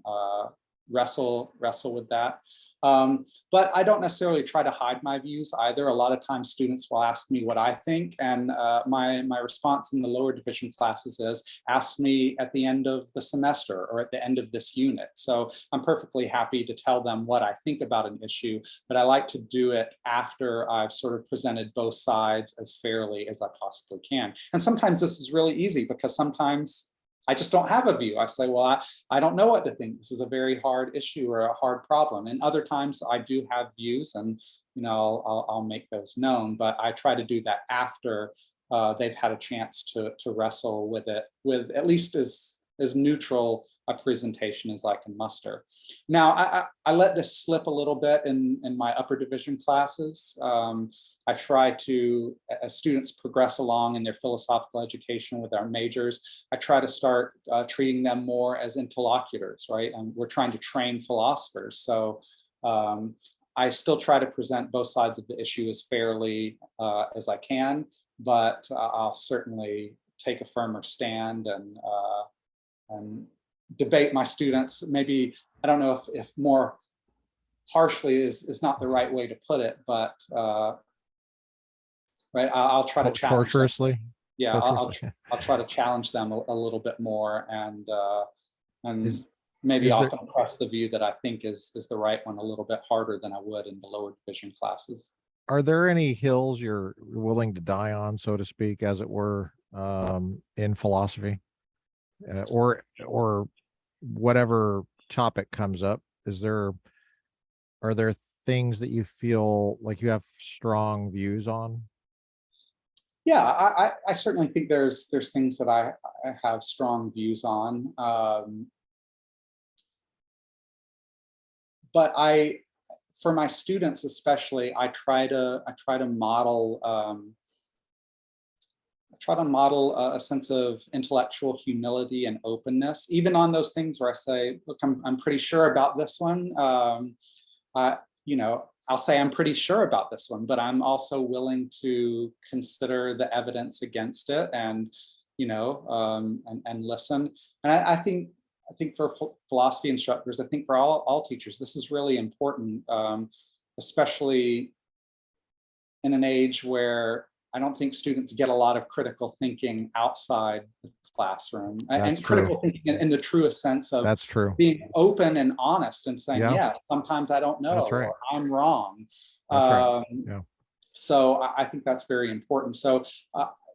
wrestle with that. But I don't necessarily try to hide my views either. A lot of times students will ask me what I think, and my response in the lower division classes is, ask me at the end of the semester or at the end of this unit. So I'm perfectly happy to tell them what I think about an issue, but I like to do it after I've sort of presented both sides as fairly as I possibly can. And sometimes this is really easy because sometimes I just don't have a view. I say, well, I don't know what to think. This is a very hard issue or a hard problem. And other times I do have views, and I'll make those known. But I try to do that after they've had a chance to wrestle with it with at least as neutral a presentation as I can muster. Now, I let this slip a little bit in my upper division classes. I try to, as students progress along in their philosophical education with our majors, I try to start treating them more as interlocutors, right? And we're trying to train philosophers. So I still try to present both sides of the issue as fairly as I can, but I'll certainly take a firmer stand and debate my students. Maybe, I don't know if more harshly is not the right way to put it, but right, I'll try to challenge them. Tortuously. Yeah, Tortuously. I'll try to challenge them a little bit more, and Is maybe is there often press the view that I think is the right one a little bit harder than I would in the lower division classes. are there any hills you're willing to die on, so to speak, as it were, in philosophy, or whatever topic comes up? Are there things that you feel like you have strong views on? Yeah, I certainly think there's things that I have strong views on, but for my students especially, I try to model a sense of intellectual humility and openness, even on those things where I say, look, I'm pretty sure about this one. You know, I'll say I'm pretty sure about this one, but I'm also willing to consider the evidence against it, and you know, and listen. And I think for philosophy instructors, I think for all teachers, this is really important, especially in an age where I don't think students get a lot of critical thinking outside the classroom, and critical thinking in the truest sense of That's true. being open and honest and saying, Yeah. yeah, sometimes I don't know, That's right. or I'm wrong. That's right. Yeah. So I think that's very important. So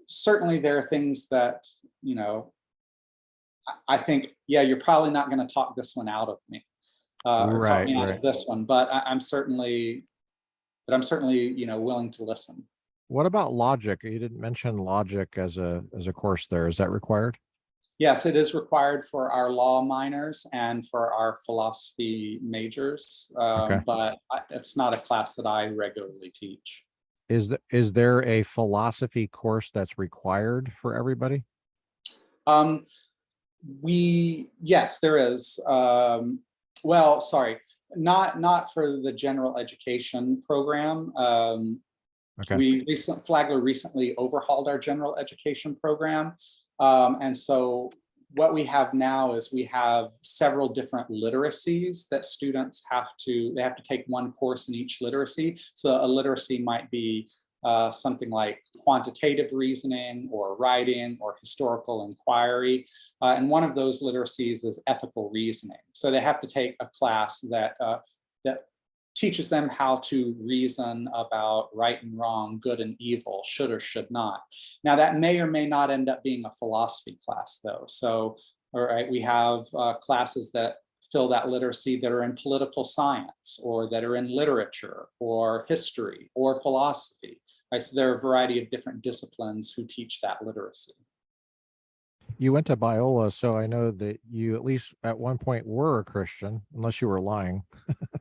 certainly there are things that, you know, I think, yeah, you're probably not going to talk this one out of me, or talk me out of this one, but I'm certainly, you know, willing to listen. What about logic? You didn't mention logic as a course there. Is that required? Yes, it is required for our law minors and for our philosophy majors, Okay. but it's not a class that I regularly teach. Is there a philosophy course that's required for everybody? Yes, there is. Well, sorry, not for the general education program. Okay. Flagler recently overhauled our general education program. And so what we have now is we have several different literacies that students they have to take one course in each literacy. So a literacy might be something like quantitative reasoning or writing or historical inquiry. And one of those literacies is ethical reasoning. So they have to take a class that teaches them how to reason about right and wrong, good and evil, should or should not. Now that may or may not end up being a philosophy class though. So, all right, we have classes that fill that literacy that are in political science, or that are in literature or history or philosophy. Right? So there are a variety of different disciplines who teach that literacy. You went to Biola, so I know that you at least at one point were a Christian, unless you were lying.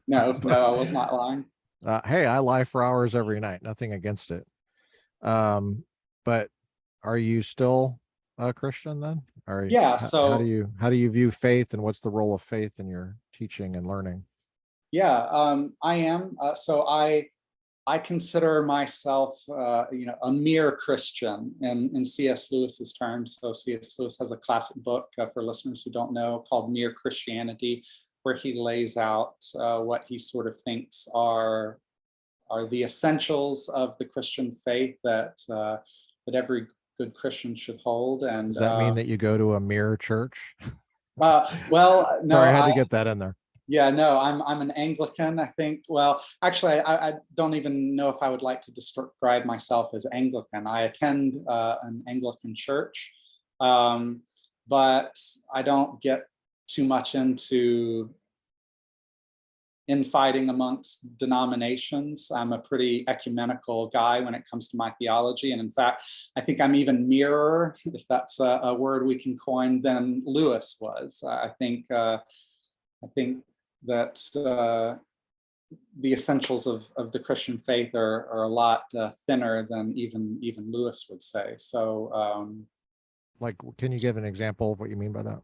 No, I was not lying. Hey, I lie for hours every night. Nothing against it. But are you still a Christian then? Yeah. How do So you view faith, and what's the role of faith in your teaching and learning? yeah, I am. So I consider myself, you know, a mere Christian in C.S. Lewis's terms. So C.S. Lewis has a classic book for listeners who don't know called Mere Christianity, where he lays out what he sort of thinks are the essentials of the Christian faith that every good Christian should hold. And Does that mean that you go to a mere church? well, no, Sorry, I had to get that in there. yeah, no, I'm an Anglican, I think. Well, actually, I don't even know if I would like to describe myself as Anglican. I attend an Anglican church, but I don't get too much into infighting amongst denominations. I'm a pretty ecumenical guy when it comes to my theology. And in fact, I think I'm even nearer, if that's a word we can coin, than Lewis was. I think that the essentials of the Christian faith are a lot thinner than even Lewis would say. So, Like, can you give an example of what you mean by that?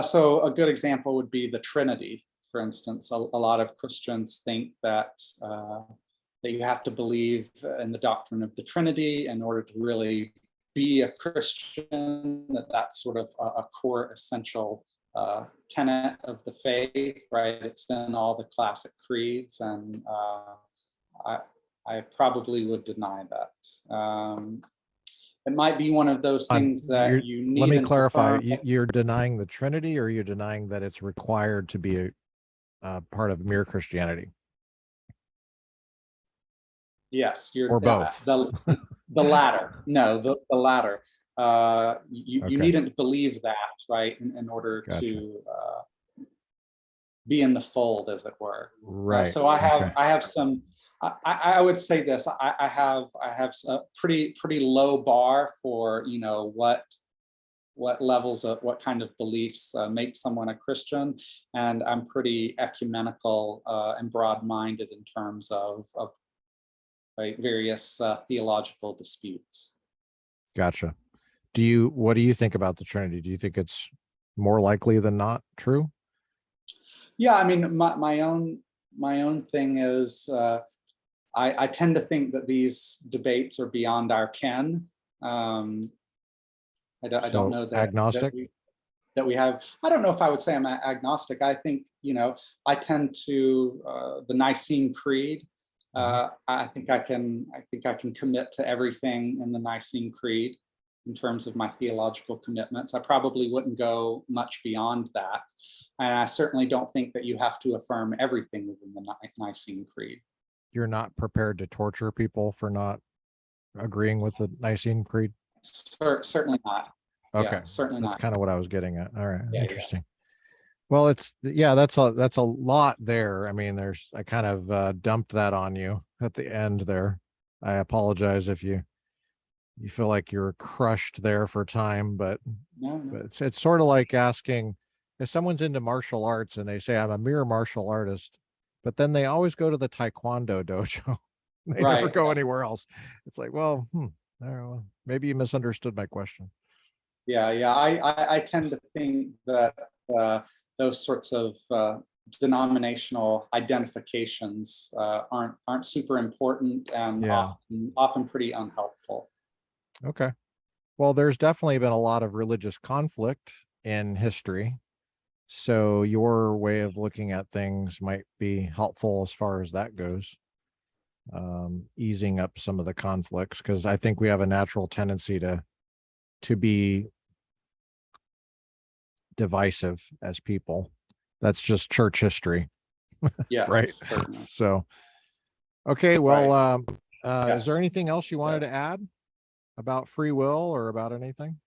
so a good example would be the Trinity, for instance. A lot of Christians think that that you have to believe in the doctrine of the Trinity in order to really be a Christian. That's sort of a core essential tenet of the faith, right? It's in all the classic creeds, and I probably would deny that. It might be one of those things that you need. Let me and clarify. confirm. You're denying the Trinity, or you're denying that it's required to be a part of mere Christianity? Yes, you're Or both? the latter. No, the latter. You Okay. needn't believe that, right, in order Gotcha. to be in the fold, as it were. Right. So I Okay. have some. I would say this. I have a pretty low bar for what levels of what kind of beliefs make someone a Christian, and I'm pretty ecumenical and broad-minded in terms of right, various theological disputes. Gotcha. What do you think about the Trinity? Do you think it's more likely than not true? Yeah, I mean, my own thing is I tend to think that these debates are beyond our ken. I don't know that agnostic? that we have. I don't know if I would say I'm agnostic. I think I tend to the Nicene Creed. I think I can commit to everything in the Nicene Creed in terms of my theological commitments. I probably wouldn't go much beyond that, and I certainly don't think that you have to affirm everything within the Nicene Creed. You're not prepared to torture people for not agreeing with the Nicene Creed? Certainly not. Okay, Yeah, certainly that's not. kind of what I was getting at. All right, Yeah, interesting. Well, that's a lot there. I mean, I kind of dumped that on you at the end there. I apologize if you feel like you're crushed there for time, but No. it's sort of like asking if someone's into martial arts and they say I'm a mere martial artist, but then they always go to the Taekwondo dojo. They never Right. go anywhere else. It's like, well, I don't know, maybe you misunderstood my question. Yeah. I tend to think that those sorts of denominational identifications aren't super important and Yeah. often pretty unhelpful. Okay. Well, there's definitely been a lot of religious conflict in history. So your way of looking at things might be helpful as far as that goes, easing up some of the conflicts, because I think we have a natural tendency to be divisive as people. That's just church history. Yes, Right. certainly. So, okay. Well, Yeah. is there anything else you wanted to add about free will or about anything?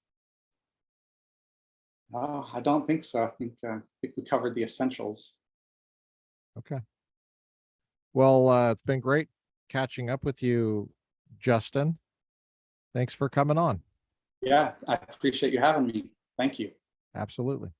I don't think so. I think we covered the essentials. Okay. Well, it's been great catching up with you, Justin. Thanks for coming on. Yeah, I appreciate you having me. Thank you. Absolutely.